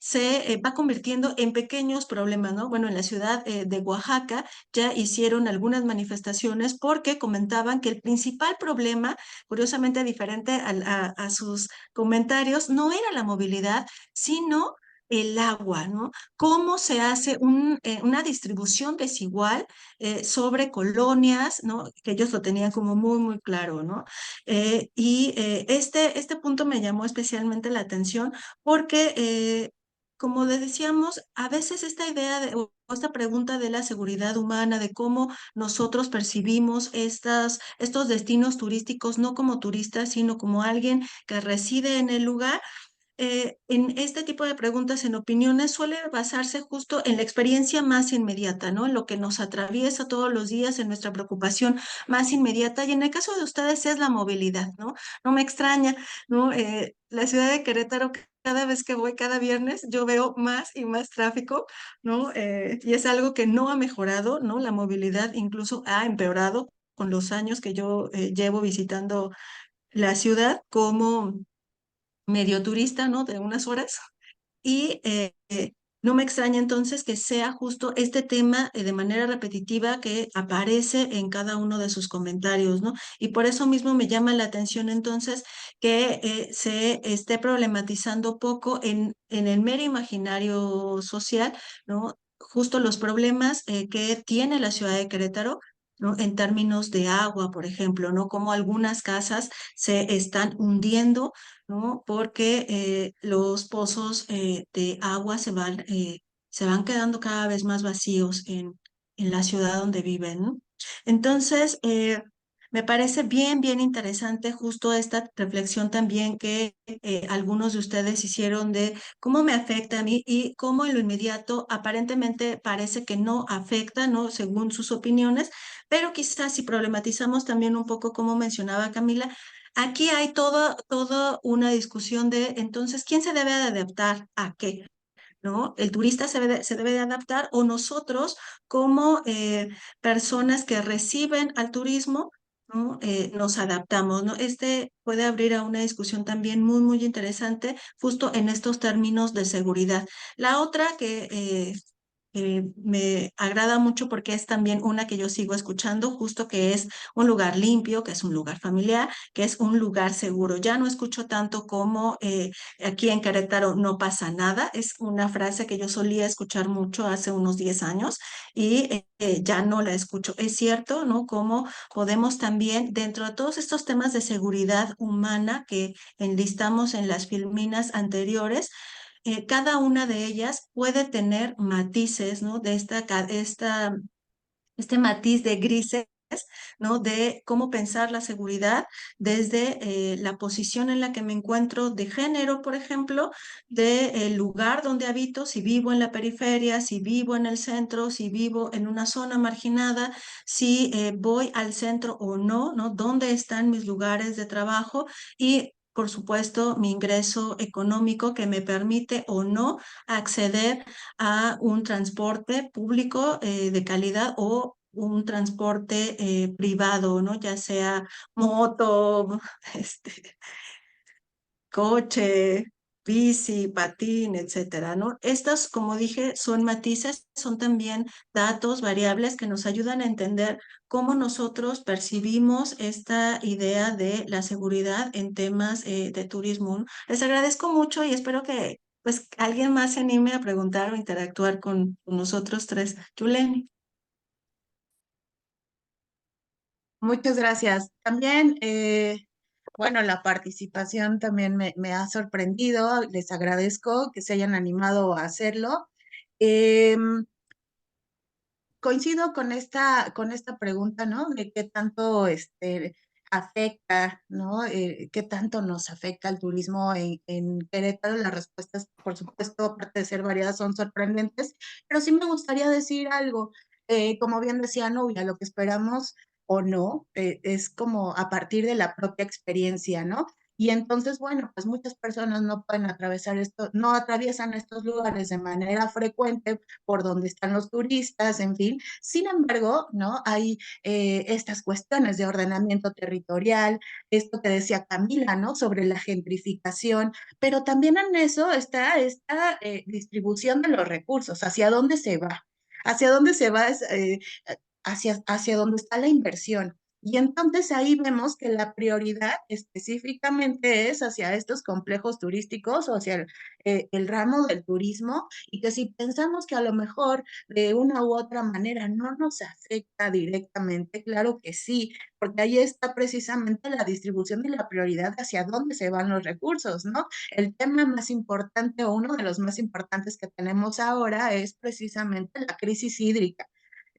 E: se va convirtiendo en pequeños problemas, ¿no? Bueno, en la ciudad de Oaxaca ya hicieron algunas manifestaciones porque comentaban que el principal problema, curiosamente diferente a sus comentarios, no era la movilidad, sino el agua, ¿no? Cómo se hace una distribución desigual sobre colonias, ¿no? Que ellos lo tenían como muy, muy claro, ¿no? Este punto me llamó especialmente la atención porque, como les decíamos, a veces esta idea o esta pregunta de la seguridad humana, de cómo nosotros percibimos estos destinos turísticos, no como turistas, sino como alguien que reside en el lugar, en este tipo de preguntas, en opiniones, suele basarse justo en la experiencia más inmediata, ¿no? En lo que nos atraviesa todos los días, en nuestra preocupación más inmediata. Y en el caso de ustedes es la movilidad, ¿no? No me extraña, ¿no? La ciudad de Querétaro, cada vez que voy, cada viernes, yo veo más y más tráfico, ¿no? Y es algo que no ha mejorado, ¿no? La movilidad incluso ha empeorado con los años que yo llevo visitando la ciudad como medio turista, ¿no? De unas horas. Y no me extraña entonces que sea justo este tema de manera repetitiva que aparece en cada uno de sus comentarios, ¿no? Y por eso mismo me llama la atención entonces que se esté problematizando poco en el mero imaginario social, ¿no? Justo los problemas que tiene la ciudad de Querétaro, ¿no? En términos de agua, por ejemplo, ¿no? Como algunas casas se están hundiendo, ¿no? Porque los pozos de agua se van quedando cada vez más vacíos en la ciudad donde viven, ¿no? Entonces, me parece bien, bien interesante justo esta reflexión también que algunos de ustedes hicieron de cómo me afecta a mí y cómo en lo inmediato aparentemente parece que no afecta, ¿no? Según sus opiniones, pero quizás si problematizamos también un poco, como mencionaba Camila, aquí hay toda una discusión de, entonces, ¿quién se debe de adaptar a qué? ¿No? ¿El turista se debe de adaptar o nosotros como personas que reciben al turismo, ¿no? Nos adaptamos, ¿no? Este puede abrir a una discusión también muy, muy interesante justo en estos términos de seguridad. La otra que me agrada mucho porque es también una que yo sigo escuchando, justo que es un lugar limpio, que es un lugar familiar, que es un lugar seguro. Ya no escucho tanto como aquí en Querétaro no pasa nada. Es una frase que yo solía escuchar mucho hace unos 10 años y ya no la escucho. Es cierto, ¿no? Cómo podemos también, dentro de todos estos temas de seguridad humana que enlistamos en las filminas anteriores, cada una de ellas puede tener matices, ¿no? De este matiz de grises, ¿no? De cómo pensar la seguridad desde la posición en la que me encuentro de género, por ejemplo, del lugar donde habito, si vivo en la periferia, si vivo en el centro, si vivo en una zona marginada, si voy al centro o no, ¿no? ¿Dónde están mis lugares de trabajo? Y por supuesto, mi ingreso económico que me permite o no acceder a un transporte público de calidad o un transporte privado, ¿no? Ya sea moto, coche, bici, patín, etcétera, ¿no? Estas, como dije, son matices, son también datos, variables que nos ayudan a entender cómo nosotros percibimos esta idea de la seguridad en temas de turismo, ¿no? Les agradezco mucho y espero que pues alguien más se anime a preguntar o interactuar con nosotros tres. Yuleni.
D: Muchas gracias. También, bueno, la participación también me ha sorprendido. Les agradezco que se hayan animado a hacerlo. Em, Coincido con esta pregunta, ¿no? De qué tanto afecta, ¿no? ¿Qué tanto nos afecta el turismo en Querétaro? Las respuestas, por supuesto, aparte de ser variadas, son sorprendentes, pero sí me gustaría decir algo. Como bien decía Nubia, lo que esperamos o no, es como a partir de la propia experiencia, ¿no? Y entonces, bueno, pues muchas personas no pueden atravesar esto, no atraviesan estos lugares de manera frecuente por donde están los turistas, en fin. Sin embargo, ¿no? Hay estas cuestiones de ordenamiento territorial, esto que decía Camila, ¿no? Sobre la gentrificación, pero también en eso está esta distribución de los recursos, hacia dónde se va. Hacia dónde se va es, hacia dónde está la inversión. Y entonces ahí vemos que la prioridad específicamente es hacia estos complejos turísticos o hacia el ramo del turismo, y que si pensamos que a lo mejor de una u otra manera no nos afecta directamente, claro que sí, porque ahí está precisamente la distribución de la prioridad hacia dónde se van los recursos, ¿no? El tema más importante o uno de los más importantes que tenemos ahora es precisamente la crisis hídrica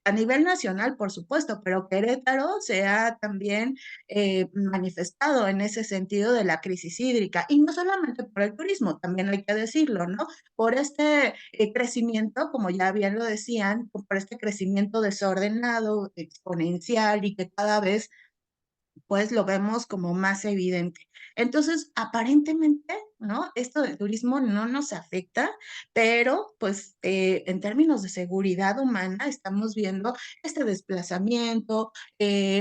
D: a nivel nacional, por supuesto, pero Querétaro se ha también manifestado en ese sentido de la crisis hídrica, y no solamente por el turismo, también hay que decirlo, ¿no? Por este crecimiento, como ya bien lo decían, por este crecimiento desordenado, exponencial y que cada vez pues lo vemos como más evidente. Entonces, aparentemente, ¿no? Esto del turismo no nos afecta, pero pues en términos de seguridad humana estamos viendo este desplazamiento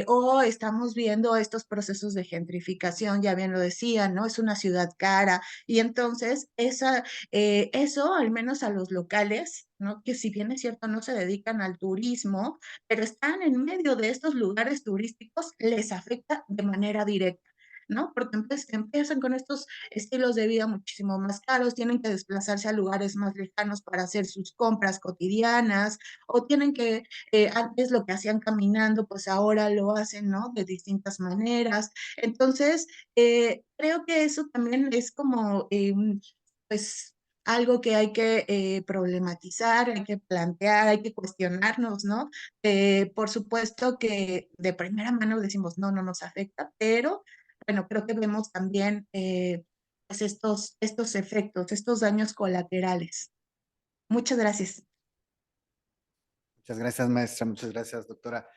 D: o estamos viendo estos procesos de gentrificación, ya bien lo decía, ¿no? Es una ciudad cara y entonces eso, al menos a los locales, ¿no? Que si bien es cierto no se dedican al turismo, pero están en medio de estos lugares turísticos, les afecta de manera directa, ¿no? Porque empiezan con estos estilos de vida muchísimo más caros, tienen que desplazarse a lugares más lejanos para hacer sus compras cotidianas, o tienen que, antes lo que hacían caminando, pues ahora lo hacen, ¿no? De distintas maneras. Entonces, creo que eso también es como, pues, algo que hay que problematizar, hay que plantear, hay que cuestionarnos, ¿no? Por supuesto que de primera mano decimos, no, no nos afecta, pero bueno, creo que vemos también pues estos efectos, estos daños colaterales. Muchas gracias.
B: Muchas gracias, maestra. Muchas gracias, doctora.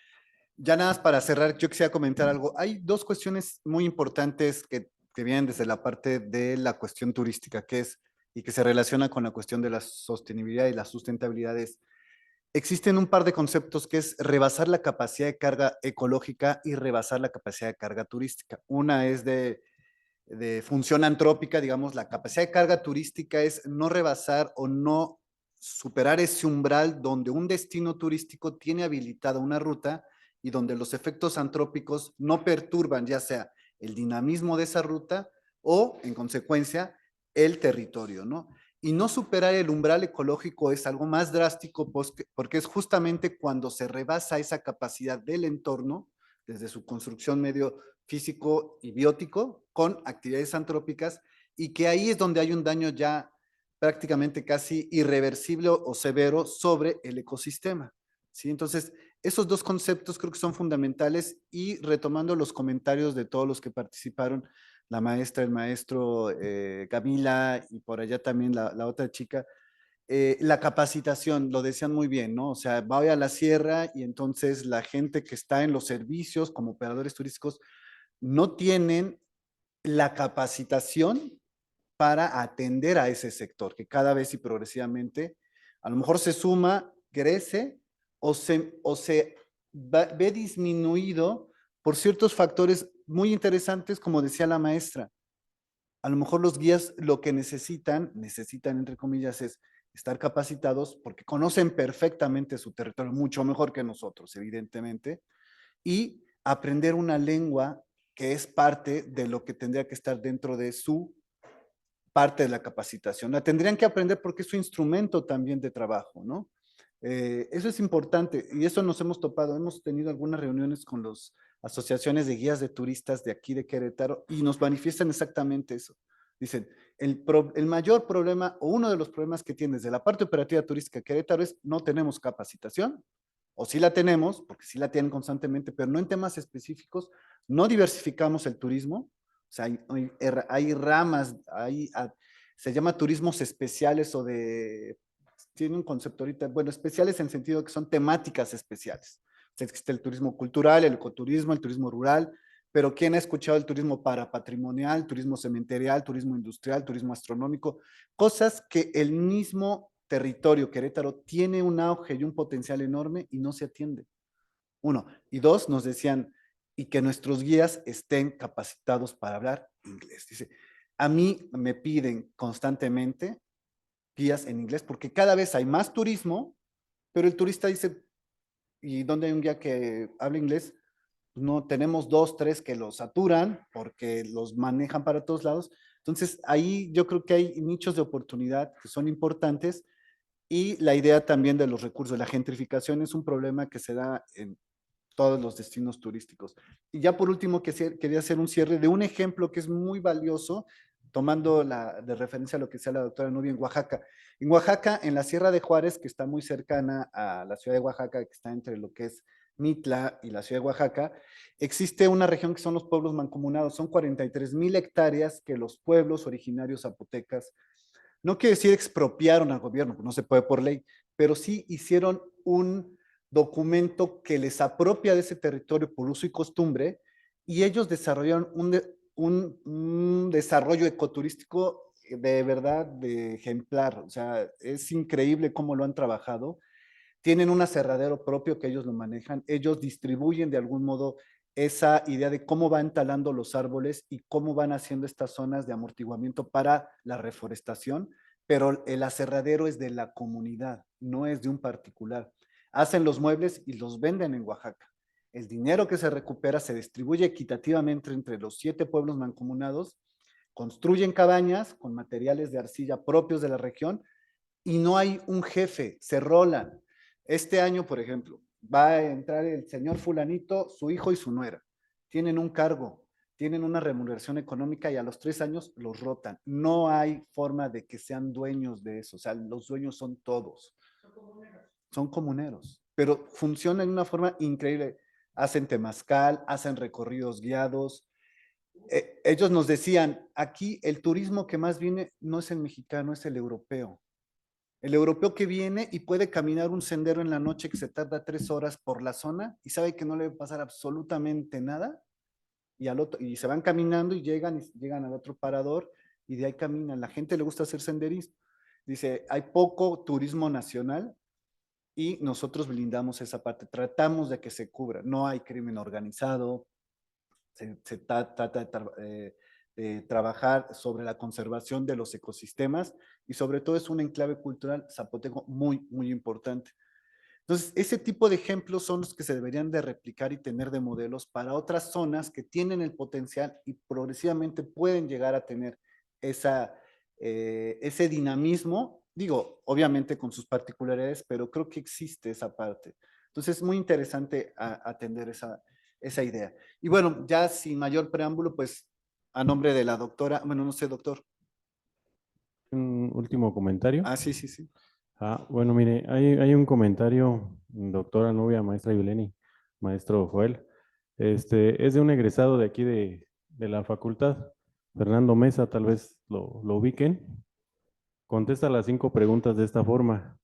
B: Ya nada más para cerrar, yo quisiera comentar algo. Hay dos cuestiones muy importantes que vienen desde la parte de la cuestión turística, que es y que se relaciona con la cuestión de la sostenibilidad y la sustentabilidad. Existen un par de conceptos que es rebasar la capacidad de carga ecológica y rebasar la capacidad de carga turística. Una es de función antrópica, digamos, la capacidad de carga turística es no rebasar o no superar ese umbral donde un destino turístico tiene habilitada una ruta y donde los efectos antrópicos no perturban ya sea el dinamismo de esa ruta o, en consecuencia, el territorio, ¿no? Y no superar el umbral ecológico es algo más drástico porque es justamente cuando se rebasa esa capacidad del entorno, desde su construcción medio físico y biótico, con actividades antrópicas, y que ahí es donde hay un daño ya prácticamente casi irreversible o severo sobre el ecosistema, ¿sí? Entonces, esos dos conceptos creo que son fundamentales, y retomando los comentarios de todos los que participaron, la maestra, el maestro, Camila, y por allá también la otra chica, la capacitación, lo decían muy bien, ¿no? O sea, voy a la sierra y entonces la gente que está en los servicios como operadores turísticos no tienen la capacitación para atender a ese sector, que cada vez y progresivamente a lo mejor se suma, crece o se ve disminuido por ciertos factores muy interesantes, como decía la maestra. A lo mejor los guías lo que necesitan entre comillas, es estar capacitados porque conocen perfectamente su territorio, mucho mejor que nosotros, evidentemente, y aprender una lengua que es parte de lo que tendría que estar dentro de su parte de la capacitación. La tendrían que aprender porque es su instrumento también de trabajo, ¿no? Eso es importante y eso nos hemos topado. Hemos tenido algunas reuniones con las asociaciones de guías de turistas de aquí de Querétaro y nos manifiestan exactamente eso. Dicen, el mayor problema o uno de los problemas que tiene desde la parte operativa turística de Querétaro es no tenemos capacitación, o sí la tenemos, porque sí la tienen constantemente, pero no en temas específicos, no diversificamos el turismo, o sea, hay ramas, se llama turismos especiales o tiene un concepto ahorita, bueno, especiales en el sentido que son temáticas especiales. O sea, existe el turismo cultural, el ecoturismo, el turismo rural, pero ¿quién ha escuchado el turismo parapatrimonial, turismo cementerial, turismo industrial, turismo astronómico? Cosas que el mismo territorio Querétaro tiene un auge y un potencial enorme y no se atiende. Uno. Y dos, nos decían, y que nuestros guías estén capacitados para hablar inglés. Dice, a mí me piden constantemente guías en inglés porque cada vez hay más turismo, pero el turista dice, ¿y dónde hay un guía que habla inglés? No tenemos 2, 3 que los saturan porque los manejan para todos lados. Entonces, ahí yo creo que hay nichos de oportunidad que son importantes y la idea también de los recursos. La gentrificación es un problema que se da en todos los destinos turísticos. Y ya por último, quería hacer un cierre de un ejemplo que es muy valioso, tomando de referencia a lo que decía la doctora Nubia en Oaxaca. En Oaxaca, en la Sierra de Juárez, que está muy cercana a la ciudad de Oaxaca, que está entre lo que es Mitla y la ciudad de Oaxaca, existe una región que son los pueblos mancomunados. Son 43,000 hectáreas que los pueblos originarios zapotecas, no quiere decir expropiaron al gobierno, no se puede por ley, pero sí hicieron un documento que les apropia de ese territorio por uso y costumbre y ellos desarrollaron un desarrollo ecoturístico de verdad de ejemplar. O sea, es increíble cómo lo han trabajado. Tienen un aserradero propio que ellos lo manejan, ellos distribuyen de algún modo esa idea de cómo van talando los árboles y cómo van haciendo estas zonas de amortiguamiento para la reforestación, pero el aserradero es de la comunidad, no es de un particular. Hacen los muebles y los venden en Oaxaca. El dinero que se recupera se distribuye equitativamente entre los 7 pueblos mancomunados, construyen cabañas con materiales de arcilla propios de la región y no hay un jefe, se rolan. Este año, por ejemplo, va a entrar el señor fulanito, su hijo y su nuera. Tienen un cargo, tienen una remuneración económica y a los 3 años los rotan. No hay forma de que sean dueños de eso. O sea, los dueños son todos. Son comuneros, pero funcionan de una forma increíble. Hacen temazcal, hacen recorridos guiados. Ellos nos decían, aquí el turismo que más viene no es el mexicano, es el europeo. El europeo que viene y puede caminar un sendero en la noche que se tarda 3 horas por la zona y sabe que no le va a pasar absolutamente nada y se van caminando y llegan al otro parador y de ahí caminan. La gente le gusta hacer senderismo. Dice, hay poco turismo nacional y nosotros blindamos esa parte. Tratamos de que se cubra. No hay crimen organizado. Se trata de trabajar sobre la conservación de los ecosistemas y sobre todo es un enclave cultural zapoteco muy, muy importante. Entonces, ese tipo de ejemplos son los que se deberían de replicar y tener de modelos para otras zonas que tienen el potencial y progresivamente pueden llegar a tener ese dinamismo, digo, obviamente con sus particularidades, pero creo que existe esa parte. Entonces, es muy interesante atender esa idea. Y bueno, ya sin mayor preámbulo, pues a nombre de la doctora, bueno, no sé, doctor.
J: Un último comentario.
B: Sí.
J: Bueno, mire, hay un comentario, doctora Nubia, maestra Yuleni, maestro Joel. Es de un egresado de aquí de la facultad, Fernando Mesa, tal vez lo ubiquen. Contesta las 5 preguntas de esta forma.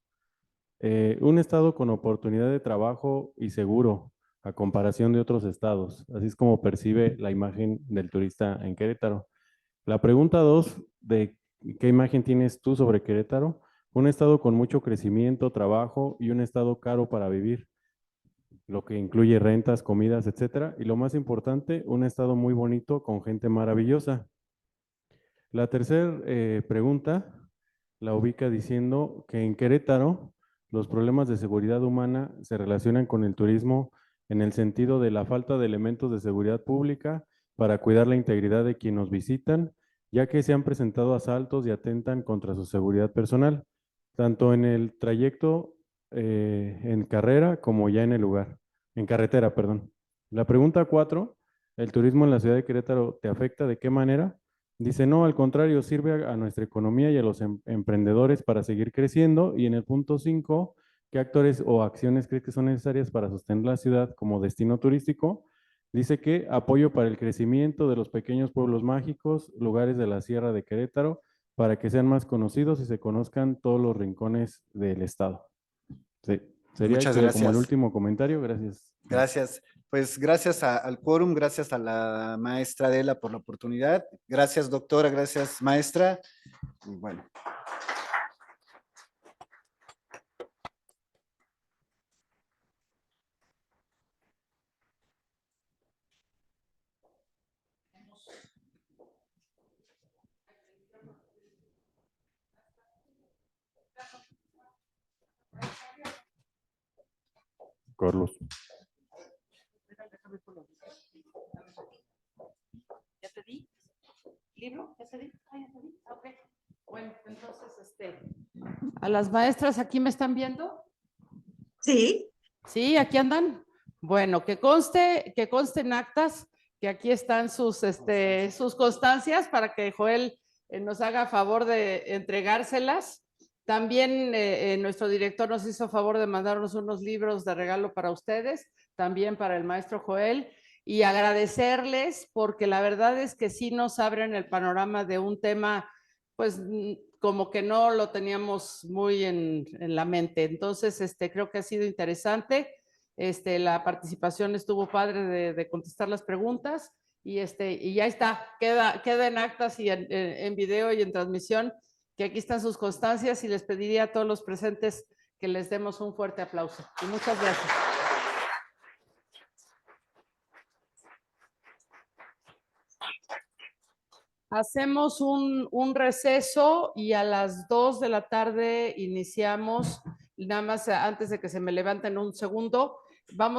J: Un estado con oportunidad de trabajo y seguro a comparación de otros estados. Así es como percibe la imagen del turista en Querétaro. La pregunta 2, de ¿qué imagen tienes tú sobre Querétaro? Un estado con mucho crecimiento, trabajo y un estado caro para vivir. lo que incluye rentas, comidas, etcétera. Y lo más importante, un estado muy bonito con gente maravillosa. La tercera pregunta la ubica diciendo que en Querétaro los problemas de seguridad humana se relacionan con el turismo en el sentido de la falta de elementos de seguridad pública para cuidar la integridad de quienes nos visitan, ya que se han presentado asaltos y atentan contra su seguridad personal, tanto en el trayecto en carrera como ya en el lugar, en carretera, perdón. La pregunta 4, ¿el turismo en la ciudad de Querétaro te afecta de qué manera? Dice, no, al contrario, sirve a nuestra economía y a los emprendedores para seguir creciendo. Y en el punto 5, ¿qué actores o acciones crees que son necesarias para sostener la ciudad como destino turístico? Dice que apoyo para el crecimiento de los pequeños pueblos mágicos, lugares de la Sierra de Querétaro, para que sean más conocidos y se conozcan todos los rincones del estado. Sí, sería
B: Muchas
J: como el
B: gracias.
J: último comentario. Gracias.
B: Gracias. Pues gracias al quórum, gracias a la maestra Adela por la oportunidad. Gracias, doctora, gracias, maestra. Y bueno.
J: Carlos.
A: ¿Ya te di? ¿Libro? ¿Ya te di? Ah, ya te di. Ok. Bueno, entonces, ¿a las maestras aquí me están viendo?
E: Sí.
A: Sí, aquí andan. Bueno, que conste en actas que aquí están sus constancias para que Joel nos haga favor de entregárselas. También nuestro director nos hizo favor de mandarnos unos libros de regalo para ustedes, también para el maestro Joel, y agradecerles porque la verdad es que sí nos abren el panorama de un tema, pues como que no lo teníamos muy en la mente. Entonces, creo que ha sido interesante. La participación estuvo padre de contestar las preguntas y ya está, queda en actas y en video y en transmisión que aquí están sus constancias y les pediría a todos los presentes que les demos un fuerte aplauso. Y muchas gracias. Hacemos un receso y a las 2 de la tarde iniciamos, nada más antes de que se me levanten un segundo, vamos